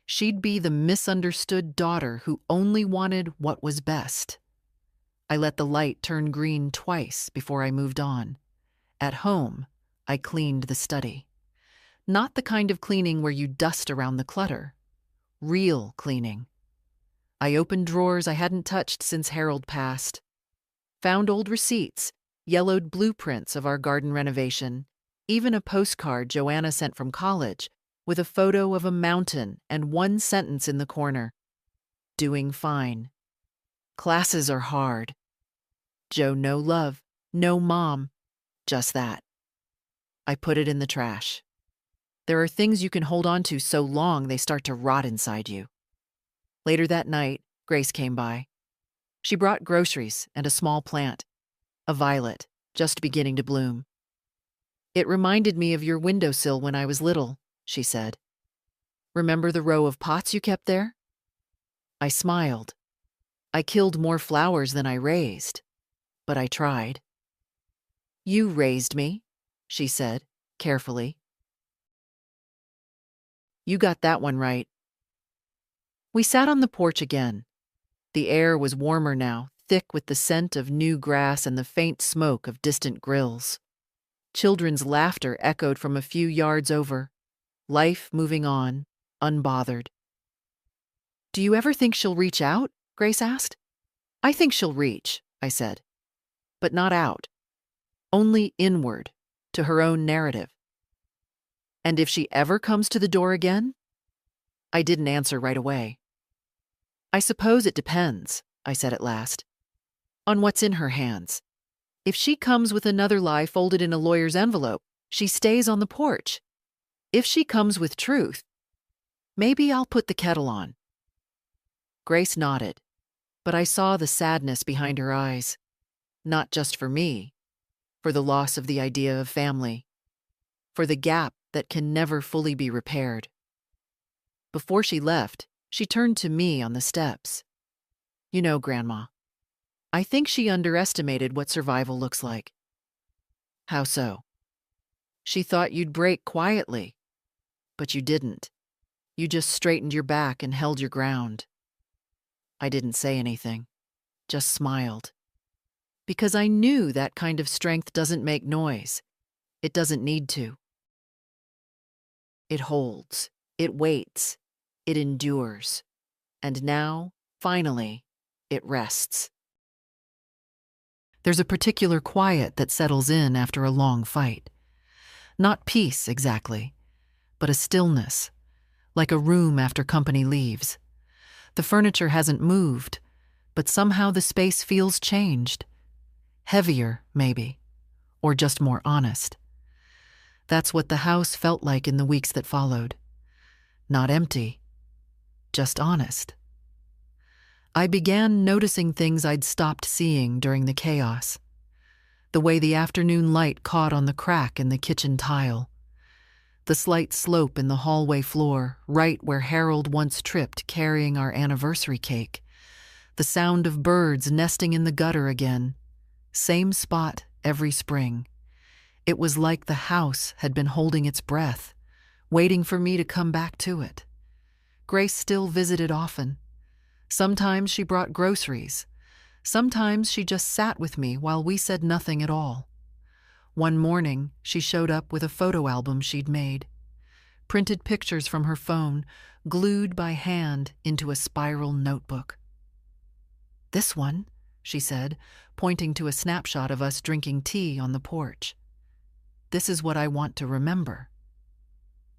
She'd be the misunderstood daughter who only wanted what was best. I let the light turn green twice before I moved on. At home, I cleaned the study. Not the kind of cleaning where you dust around the clutter. Real cleaning. I opened drawers I hadn't touched since Harold passed. Found old receipts, yellowed blueprints of our garden renovation, even a postcard Joanna sent from college with a photo of a mountain and one sentence in the corner. Doing fine. Classes are hard. Joe no love, no mom, just that. I put it in the trash. There are things you can hold on to so long they start to rot inside you. Later that night, Grace came by. She brought groceries and a small plant, a violet, just beginning to bloom. It reminded me of your windowsill when I was little, she said. Remember the row of pots you kept there? I smiled. I killed more flowers than I raised, but I tried. You raised me, she said, carefully. You got that one right. We sat on the porch again. The air was warmer now, thick with the scent of new grass and the faint smoke of distant grills. Children's laughter echoed from a few yards over. Life moving on, unbothered. "Do you ever think she'll reach out?" Grace asked. "I think she'll reach," I said. "But not out. Only inward, to her own narrative." "And if she ever comes to the door again?" I didn't answer right away. "I suppose it depends," I said at last, "on what's in her hands. If she comes with another lie folded in a lawyer's envelope, she stays on the porch. If she comes with truth, maybe I'll put the kettle on." Grace nodded, but I saw the sadness behind her eyes. Not just for me, for the loss of the idea of family, for the gap that can never fully be repaired. Before she left, she turned to me on the steps. "You know, Grandma, I think she underestimated what survival looks like." "How so?" "She thought you'd break quietly, but you didn't. You just straightened your back and held your ground." I didn't say anything, just smiled. Because I knew that kind of strength doesn't make noise. It doesn't need to. It holds, it waits, it endures. And now, finally, it rests. There's a particular quiet that settles in after a long fight. Not peace, exactly, but a stillness, like a room after company leaves. The furniture hasn't moved, but somehow the space feels changed. Heavier, maybe, or just more honest. That's what the house felt like in the weeks that followed. Not empty, just honest. I began noticing things I'd stopped seeing during the chaos. The way the afternoon light caught on the crack in the kitchen tile. The slight slope in the hallway floor, right where Harold once tripped carrying our anniversary cake. The sound of birds nesting in the gutter again. Same spot every spring. It was like the house had been holding its breath, waiting for me to come back to it. Grace still visited often. Sometimes she brought groceries. Sometimes she just sat with me while we said nothing at all. One morning, she showed up with a photo album she'd made. Printed pictures from her phone, glued by hand into a spiral notebook. "This one," she said, pointing to a snapshot of us drinking tea on the porch. "This is what I want to remember."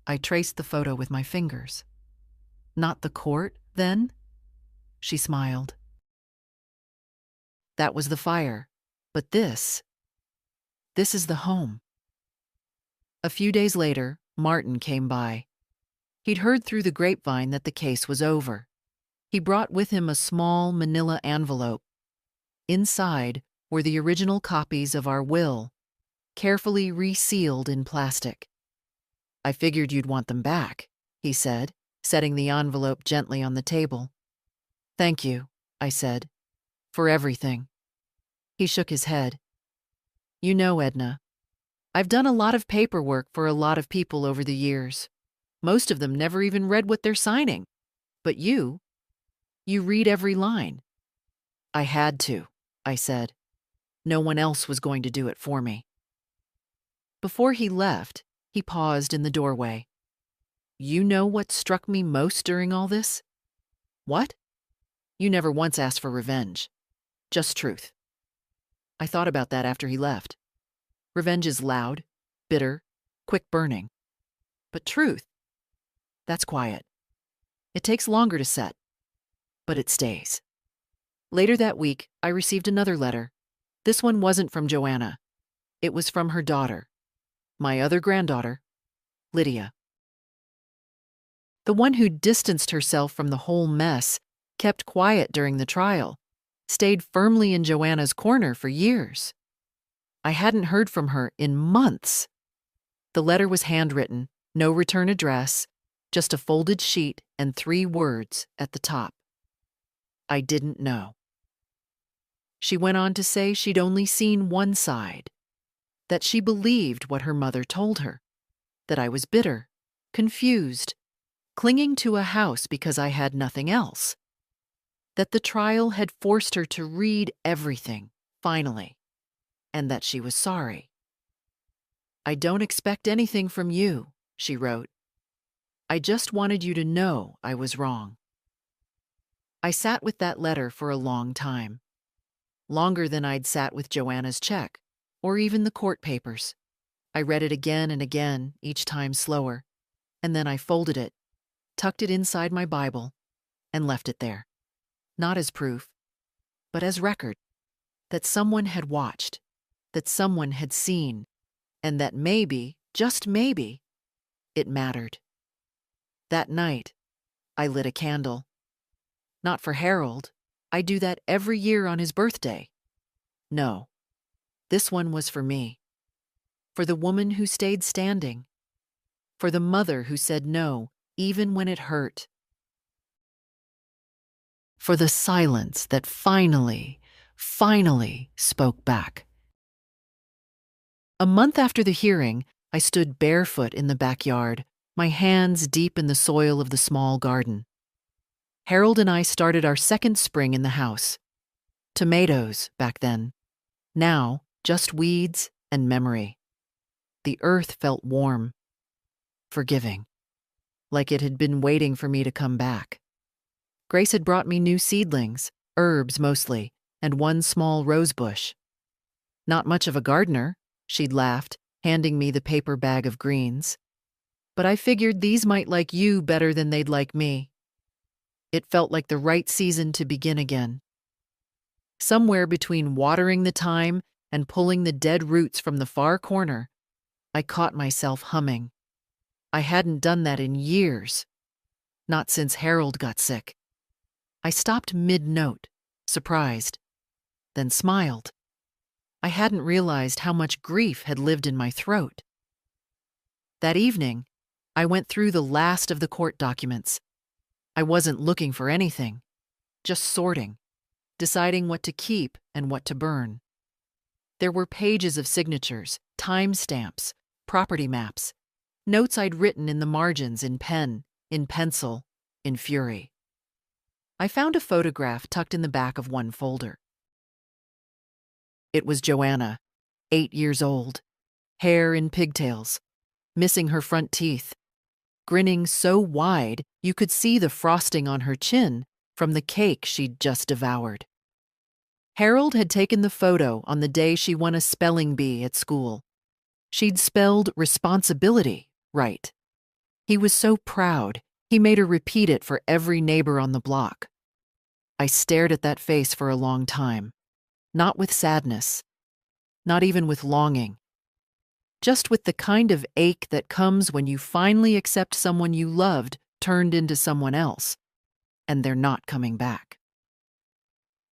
I traced the photo with my fingers. "Not the court, then?" She smiled. "That was the fire, but this is the home." A few days later, Martin came by. He'd heard through the grapevine that the case was over. He brought with him a small manila envelope. Inside were the original copies of our will, carefully resealed in plastic. "I figured you'd want them back," he said, setting the envelope gently on the table. "Thank you," I said, "for everything." He shook his head. "You know, Edna, I've done a lot of paperwork for a lot of people over the years. Most of them never even read what they're signing. But you read every line." "I had to," I said. No one else was going to do it for me. Before he left, he paused in the doorway. "You know what struck me most during all this?" "What?" "You never once asked for revenge. Just truth." I thought about that after he left. Revenge is loud, bitter, quick burning. But truth, that's quiet. It takes longer to set, but it stays. Later that week, I received another letter. This one wasn't from Joanna. It was from her daughter, my other granddaughter, Lydia. The one who distanced herself from the whole mess, kept quiet during the trial, stayed firmly in Joanna's corner for years. I hadn't heard from her in months. The letter was handwritten, no return address, just a folded sheet and 3 words at the top. I didn't know. She went on to say she'd only seen one side, that she believed what her mother told her, that I was bitter, confused, clinging to a house because I had nothing else. that the trial had forced her to read everything, finally, and that she was sorry. "I don't expect anything from you," she wrote. "I just wanted you to know I was wrong." I sat with that letter for a long time, longer than I'd sat with Joanna's check, or even the court papers. I read it again and again, each time slower, and then I folded it, tucked it inside my Bible, and left it there. Not as proof, but as record that someone had watched, that someone had seen, and that maybe, just maybe, it mattered. That night, I lit a candle. Not for Harold. I do that every year on his birthday. No, this one was for me. For the woman who stayed standing. For the mother who said no, even when it hurt. For the silence that finally spoke back. A month after the hearing, I stood barefoot in the backyard, my hands deep in the soil of the small garden. Harold and I started our second spring in the house. Tomatoes back then. Now, just weeds and memory. The earth felt warm, forgiving, like it had been waiting for me to come back. Grace had brought me new seedlings, herbs mostly, and one small rose bush. Not much of a gardener, she'd laughed, handing me the paper bag of greens. But I figured these might like you better than they'd like me. It felt like the right season to begin again. Somewhere between watering the thyme and pulling the dead roots from the far corner, I caught myself humming. I hadn't done that in years. Not since Harold got sick. I stopped mid-note, surprised, then smiled. I hadn't realized how much grief had lived in my throat. That evening, I went through the last of the court documents. I wasn't looking for anything, just sorting, deciding what to keep and what to burn. There were pages of signatures, timestamps, property maps, notes I'd written in the margins in pen, in pencil, in fury. I found a photograph tucked in the back of one folder. It was Joanna, 8 years old, hair in pigtails, missing her front teeth, grinning so wide you could see the frosting on her chin from the cake she'd just devoured. Harold had taken the photo on the day she won a spelling bee at school. She'd spelled responsibility right. He was so proud, he made her repeat it for every neighbor on the block. I stared at that face for a long time, not with sadness, not even with longing, just with the kind of ache that comes when you finally accept someone you loved turned into someone else, and they're not coming back.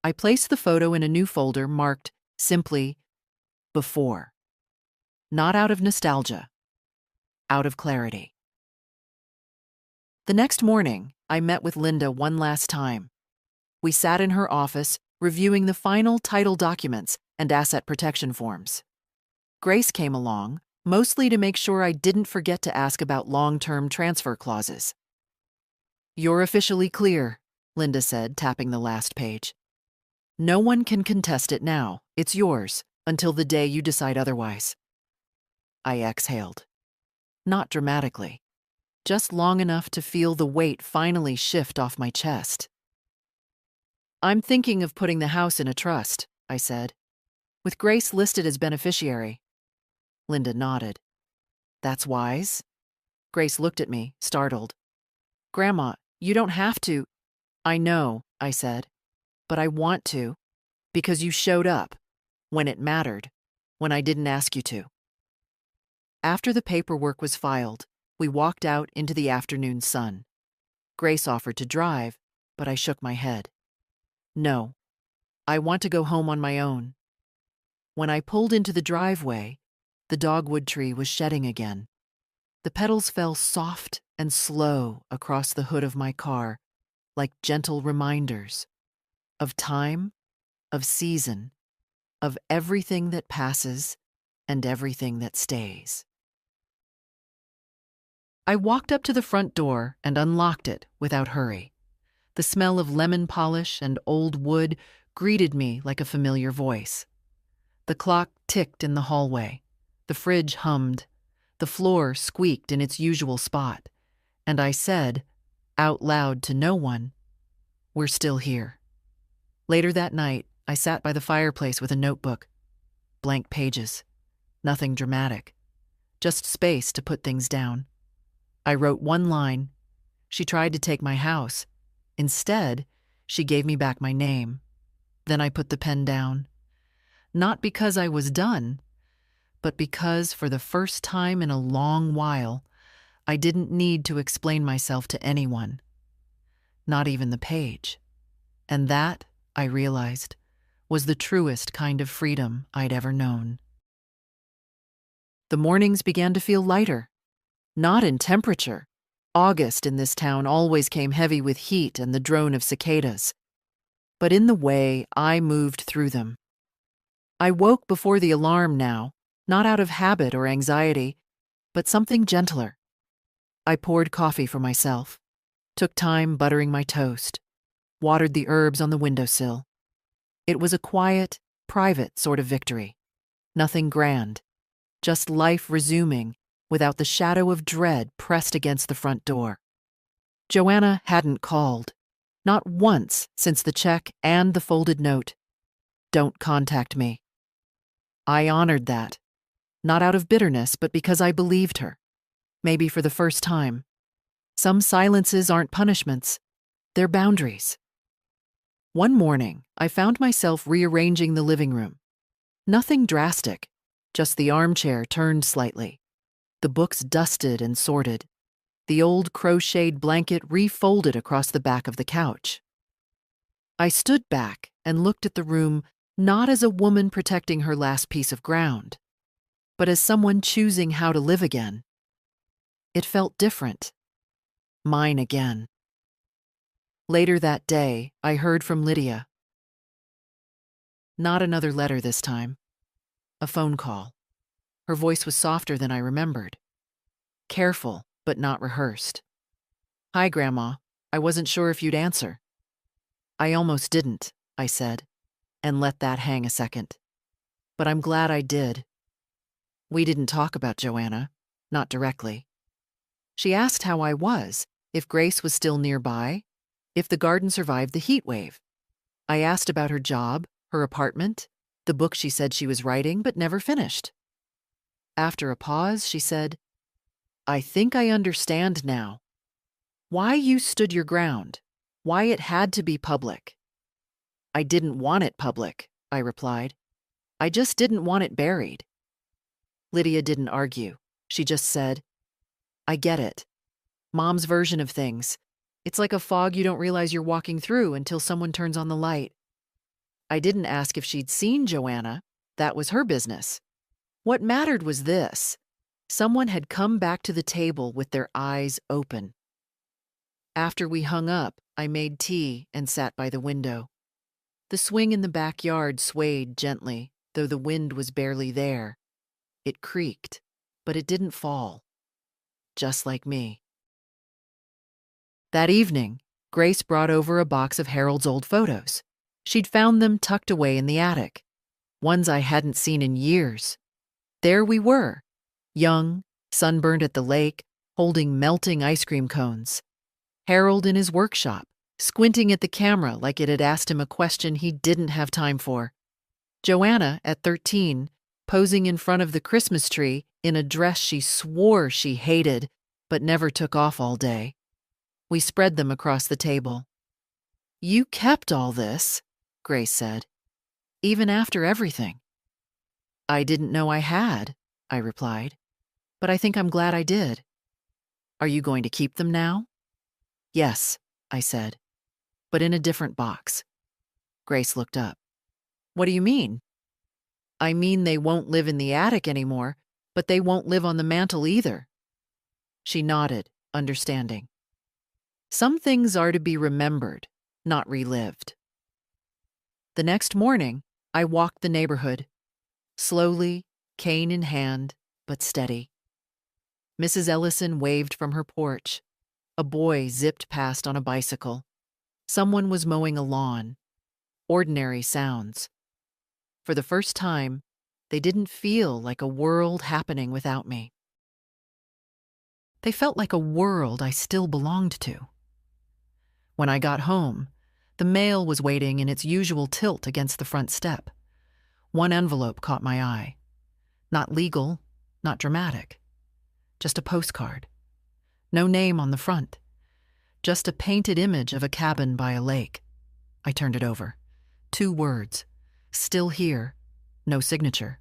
I placed the photo in a new folder marked simply before. Not out of nostalgia, out of clarity. The next morning, I met with Linda one last time. We sat in her office, reviewing the final title documents and asset protection forms. Grace came along, mostly to make sure I didn't forget to ask about long-term transfer clauses. "You're officially clear," Linda said, tapping the last page. "No one can contest it now. It's yours, until the day you decide otherwise." I exhaled. Not dramatically, just long enough to feel the weight finally shift off my chest. "I'm thinking of putting the house in a trust," I said, "with Grace listed as beneficiary." Linda nodded. "That's wise?" Grace looked at me, startled. "Grandma, you don't have to." "I know," I said, "but I want to, because you showed up, when it mattered, when I didn't ask you to." After the paperwork was filed, we walked out into the afternoon sun. Grace offered to drive, but I shook my head. "No, I want to go home on my own." When I pulled into the driveway, the dogwood tree was shedding again. The petals fell soft and slow across the hood of my car, like gentle reminders of time, of season, of everything that passes and everything that stays. I walked up to the front door and unlocked it without hurry. The smell of lemon polish and old wood greeted me like a familiar voice. The clock ticked in the hallway. The fridge hummed. The floor squeaked in its usual spot. And I said, out loud to no one, "We're still here." Later that night, I sat by the fireplace with a notebook. Blank pages. Nothing dramatic. Just space to put things down. I wrote one line. She tried to take my house. Instead, she gave me back my name. Then I put the pen down. Not because I was done, but because for the first time in a long while, I didn't need to explain myself to anyone. Not even the page. And that, I realized, was the truest kind of freedom I'd ever known. The mornings began to feel lighter. Not in temperature. August in this town always came heavy with heat and the drone of cicadas. But in the way I moved through them. I woke before the alarm now, not out of habit or anxiety, but something gentler. I poured coffee for myself, took time buttering my toast, watered the herbs on the windowsill. It was a quiet, private sort of victory. Nothing grand, just life resuming without the shadow of dread pressed against the front door. Joanna hadn't called, not once since the check and the folded note. Don't contact me. I honored that, not out of bitterness, but because I believed her. Maybe for the first time. Some silences aren't punishments, they're boundaries. One morning, I found myself rearranging the living room. Nothing drastic, just the armchair turned slightly, the books dusted and sorted, the old crocheted blanket refolded across the back of the couch. I stood back and looked at the room not as a woman protecting her last piece of ground, but as someone choosing how to live again. It felt different. Mine again. Later that day, I heard from Lydia. Not another letter this time. A phone call. Her voice was softer than I remembered. Careful, but not rehearsed. "Hi, Grandma. I wasn't sure if you'd answer." "I almost didn't," I said, and let that hang a second. "But I'm glad I did." We didn't talk about Joanna, not directly. She asked how I was, if Grace was still nearby, if the garden survived the heat wave. I asked about her job, her apartment, the book she said she was writing but never finished. After a pause, she said, "I think I understand now. Why you stood your ground, why it had to be public." "I didn't want it public," I replied. "I just didn't want it buried." Lydia didn't argue. She just said, "I get it. Mom's version of things. It's like a fog you don't realize you're walking through until someone turns on the light." I didn't ask if she'd seen Joanna. That was her business. What mattered was this. Someone had come back to the table with their eyes open. After we hung up, I made tea and sat by the window. The swing in the backyard swayed gently, though the wind was barely there. It creaked, but it didn't fall. Just like me. That evening, Grace brought over a box of Harold's old photos. She'd found them tucked away in the attic, ones I hadn't seen in years. There we were, young, sunburned at the lake, holding melting ice cream cones. Harold in his workshop, squinting at the camera like it had asked him a question he didn't have time for. Joanna, at 13, posing in front of the Christmas tree in a dress she swore she hated but never took off all day. We spread them across the table. "You kept all this," Grace said, "even after everything." "I didn't know I had," I replied, "but I think I'm glad I did." "Are you going to keep them now?" "Yes," I said, "but in a different box." Grace looked up. "What do you mean?" "I mean they won't live in the attic anymore, but they won't live on the mantel either." She nodded, understanding. Some things are to be remembered, not relived. The next morning, I walked the neighborhood. Slowly, cane in hand, but steady. Mrs. Ellison waved from her porch. A boy zipped past on a bicycle. Someone was mowing a lawn. Ordinary sounds. For the first time, they didn't feel like a world happening without me. They felt like a world I still belonged to. When I got home, the mail was waiting in its usual tilt against the front step. One envelope caught my eye. Not legal, not dramatic. Just a postcard. No name on the front. Just a painted image of a cabin by a lake. I turned it over. 2 words. Still here. No signature.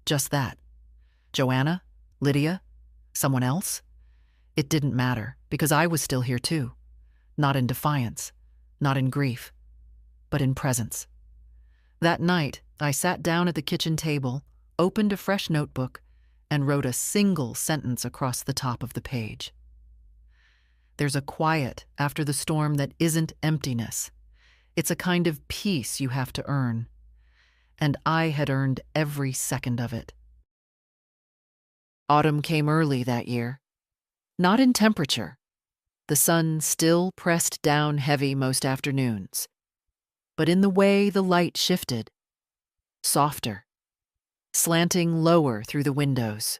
Just that. Joanna? Lydia? Someone else? It didn't matter, because I was still here too. Not in defiance, not in grief, but in presence. That night, I sat down at the kitchen table, opened a fresh notebook, and wrote a single sentence across the top of the page. There's a quiet after the storm that isn't emptiness. It's a kind of peace you have to earn. And I had earned every second of it. Autumn came early that year. Not in temperature. The sun still pressed down heavy most afternoons. But in the way the light shifted. Softer. Slanting lower through the windows.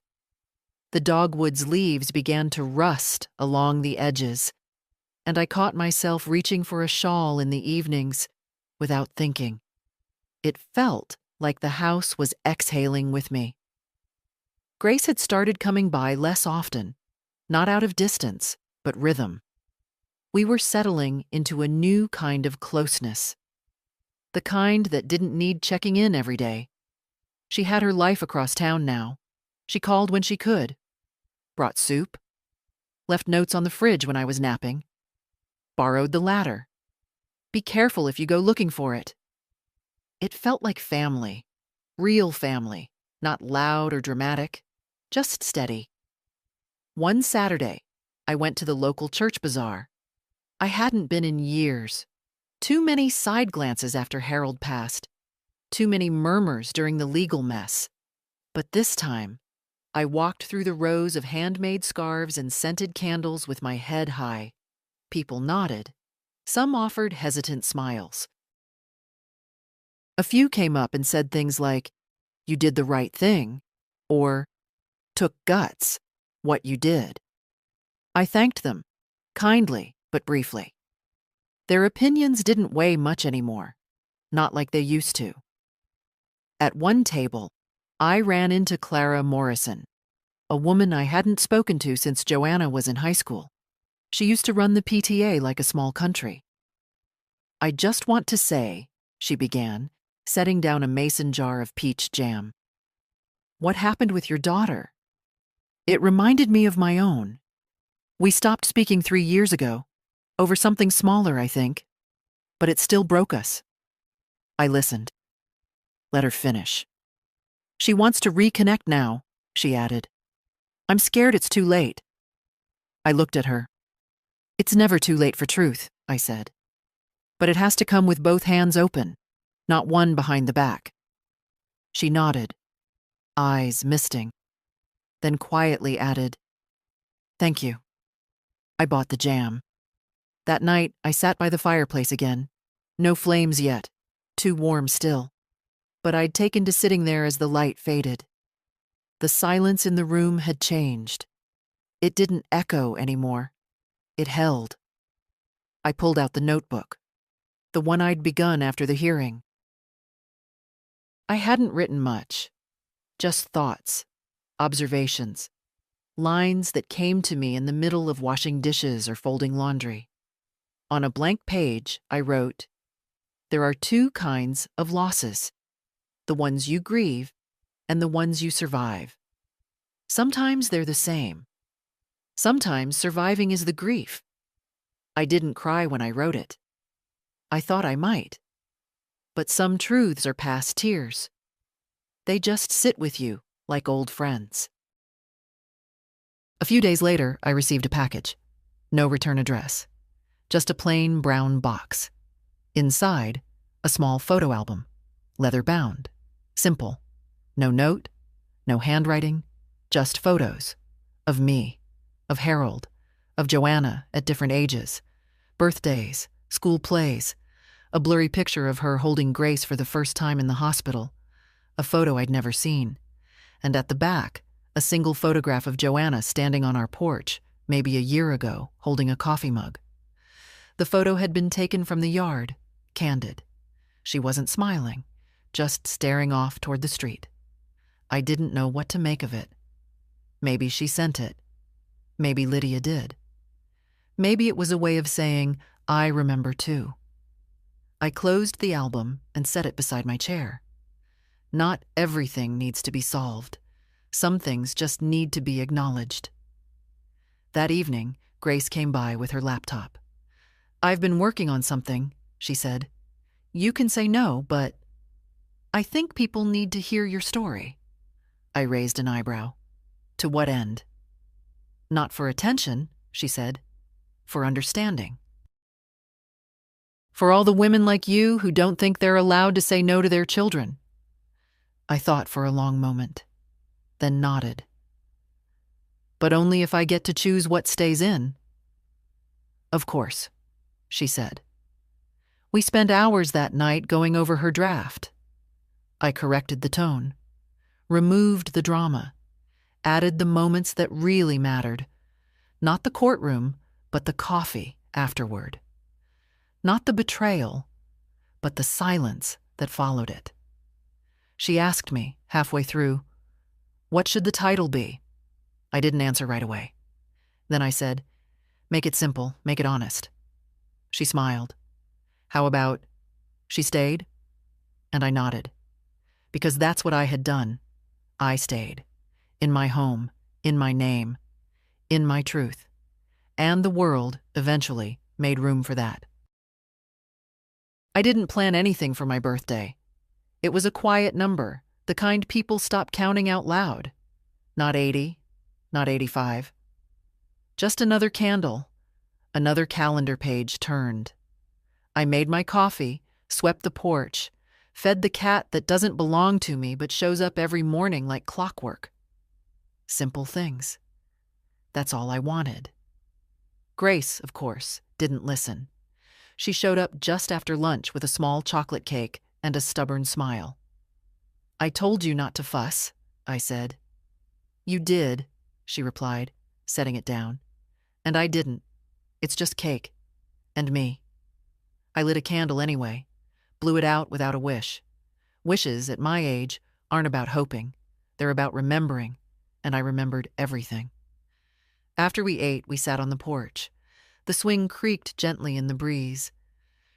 The dogwood's leaves began to rust along the edges, and I caught myself reaching for a shawl in the evenings without thinking. It felt like the house was exhaling with me. Grace had started coming by less often, not out of distance, but rhythm. We were settling into a new kind of closeness. The kind that didn't need checking in every day. She had her life across town now. She called when she could. Brought soup. Left notes on the fridge when I was napping. Borrowed the ladder. Be careful if you go looking for it. It felt like family. Real family. Not loud or dramatic. Just steady. One Saturday, I went to the local church bazaar. I hadn't been in years. Too many side glances after Harold passed. Too many murmurs during the legal mess. But this time, I walked through the rows of handmade scarves and scented candles with my head high. People nodded. Some offered hesitant smiles. A few came up and said things like, "You did the right thing," or "Took guts, what you did." I thanked them, kindly but briefly. Their opinions didn't weigh much anymore, not like they used to. At one table, I ran into Clara Morrison, a woman I hadn't spoken to since Joanna was in high school. She used to run the PTA like a small country. "I just want to say," she began, setting down a mason jar of peach jam. "What happened with your daughter? It reminded me of my own. We stopped speaking 3 years ago, over something smaller, I think, but it still broke us." I listened. Let her finish. "She wants to reconnect now," she added. "I'm scared it's too late." I looked at her. "It's never too late for truth," I said. "But it has to come with both hands open, not one behind the back." She nodded, eyes misting, then quietly added, "Thank you." I bought the jam. That night, I sat by the fireplace again. No flames yet, too warm still. But I'd taken to sitting there as the light faded. The silence in the room had changed. It didn't echo anymore. It held. I pulled out the notebook, the one I'd begun after the hearing. I hadn't written much, just thoughts, observations, lines that came to me in the middle of washing dishes or folding laundry. On a blank page, I wrote, "There are 2 kinds of losses, the ones you grieve and the ones you survive. Sometimes they're the same. Sometimes surviving is the grief." I didn't cry when I wrote it. I thought I might. But some truths are past tears. They just sit with you like old friends. A few days later, I received a package. No return address. Just a plain brown box. Inside, a small photo album. Leather bound. Simple. No note, no handwriting, just photos. Of me, of Harold, of Joanna at different ages. Birthdays, School plays, a blurry picture of her holding Grace for the first time in the hospital, a photo I'd never seen, and at the back, a single photograph of Joanna standing on our porch, maybe a year ago, holding a coffee mug. The photo had been taken from the yard, candid. She wasn't smiling, just staring off toward the street. I didn't know what to make of it. Maybe she sent it. Maybe Lydia did. Maybe it was a way of saying, I remember too. I closed the album and set it beside my chair. Not everything needs to be solved. Some things just need to be acknowledged. That evening, Grace came by with her laptop. I've been working on something, she said. You can say no, but I think people need to hear your story. I raised an eyebrow. To what end? Not for attention, she said. For understanding. For all the women like you who don't think they're allowed to say no to their children. I thought for a long moment, then nodded. But only if I get to choose what stays in. Of course, she said. We spent hours that night going over her draft. I corrected the tone, removed the drama, added the moments that really mattered. Not the courtroom, but the coffee afterward. Not the betrayal, but the silence that followed it. She asked me, halfway through, what should the title be? I didn't answer right away. Then I said, make it simple, make it honest. She smiled. How about, she stayed? And I nodded. Because that's what I had done. I stayed. In my home, in my name, in my truth. And the world, eventually, made room for that. I didn't plan anything for my birthday. It was a quiet number, the kind people stop counting out loud. Not 80, not 85. Just another candle, another calendar page turned. I made my coffee, swept the porch, fed the cat that doesn't belong to me but shows up every morning like clockwork. Simple things. That's all I wanted. Grace, of course, didn't listen. She showed up just after lunch with a small chocolate cake and a stubborn smile. I told you not to fuss, I said. You did, she replied, setting it down. And I didn't. It's just cake. And me. I lit a candle anyway, blew it out without a wish. Wishes, at my age, aren't about hoping. They're about remembering, and I remembered everything. After we ate, we sat on the porch. The swing creaked gently in the breeze.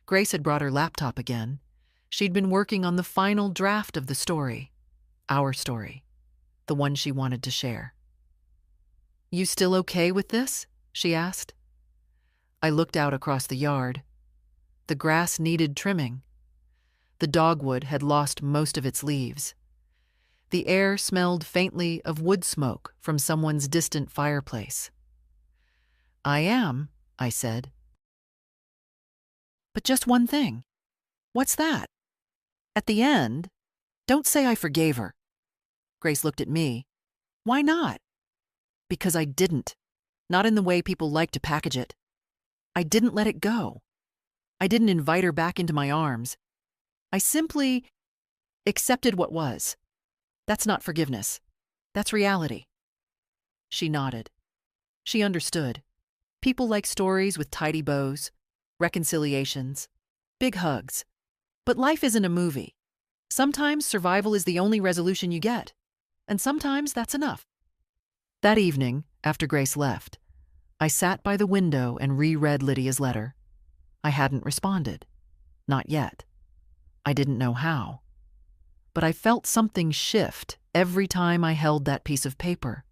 Grace had brought her laptop again. She'd been working on the final draft of the story. Our story. The one she wanted to share. You still okay with this? She asked. I looked out across the yard. The grass needed trimming. The dogwood had lost most of its leaves. The air smelled faintly of wood smoke from someone's distant fireplace. I am, I said. But just one thing. What's that? At the end, don't say I forgave her. Grace looked at me. Why not? Because I didn't. Not in the way people like to package it. I didn't let it go. I didn't invite her back into my arms. I simply accepted what was. That's not forgiveness. That's reality. She nodded. She understood. People like stories with tidy bows, reconciliations, big hugs. But life isn't a movie. Sometimes survival is the only resolution you get, and sometimes that's enough. That evening, after Grace left, I sat by the window and reread Lydia's letter. I hadn't responded. Not yet. I didn't know how. But I felt something shift every time I held that piece of paper.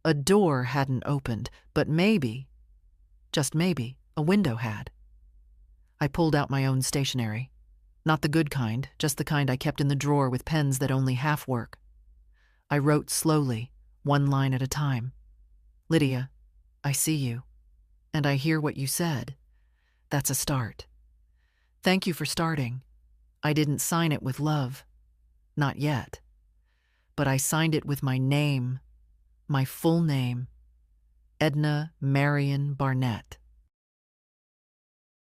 A door hadn't opened, but maybe, just maybe, a window had. I pulled out my own stationery. Not the good kind, just the kind I kept in the drawer with pens that only half work. I wrote slowly, one line at a time. Lydia, I see you, and I hear what you said. That's a start. Thank you for starting. I didn't sign it with love. Not yet. But I signed it with my name, my full name, Edna Marion Barnett.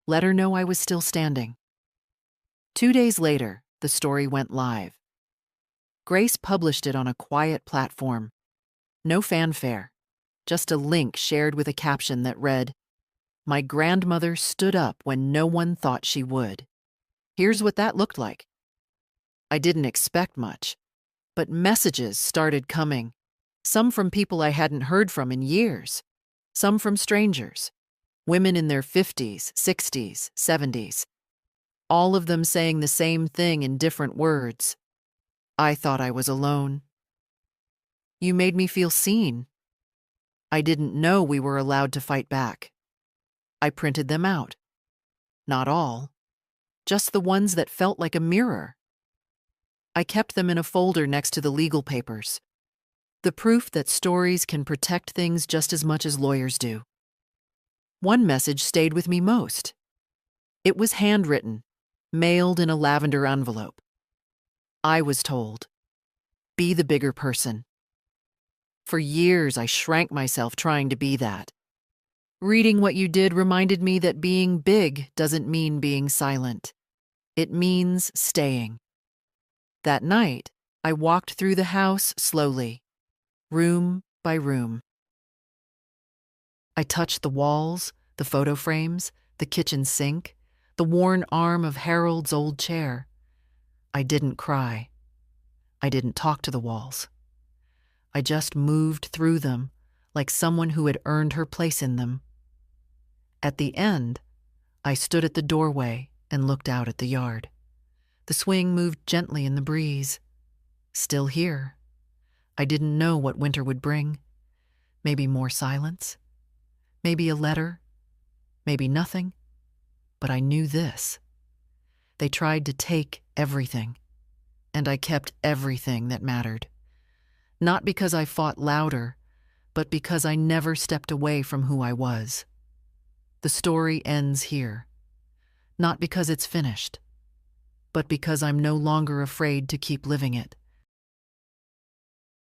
let her know I was still standing. 2 days later, the story went live. Grace published it on a quiet platform. No fanfare, just a link shared with a caption that read, "My grandmother stood up when no one thought she would." Here's what that looked like. I didn't expect much, but messages started coming. Some from people I hadn't heard from in years, some from strangers, women in their 50s, 60s, 70s, all of them saying the same thing in different words. I thought I was alone. "You made me feel seen." I didn't know we were allowed to fight back. I printed them out. Not all, just the ones that felt like a mirror. I kept them in a folder next to the legal papers, the proof that stories can protect things just as much as lawyers do. One message stayed with me most. It was handwritten, mailed in a lavender envelope. I was told, "Be the bigger person." For years, I shrank myself trying to be that. Reading what you did reminded me that being big doesn't mean being silent. It means staying. That night, I walked through the house slowly, room by room. I touched the walls, the photo frames, the kitchen sink, the worn arm of Harold's old chair. I didn't cry. I didn't talk to the walls. I just moved through them like someone who had earned her place in them. At the end, I stood at the doorway and looked out at the yard. The swing moved gently in the breeze. Still here. I didn't know what winter would bring. Maybe more silence. Maybe a letter. Maybe nothing. But I knew this. They tried to take everything. And I kept everything that mattered. Not because I fought louder, but because I never stepped away from who I was. The story ends here. Not because it's finished, but because I'm no longer afraid to keep living it.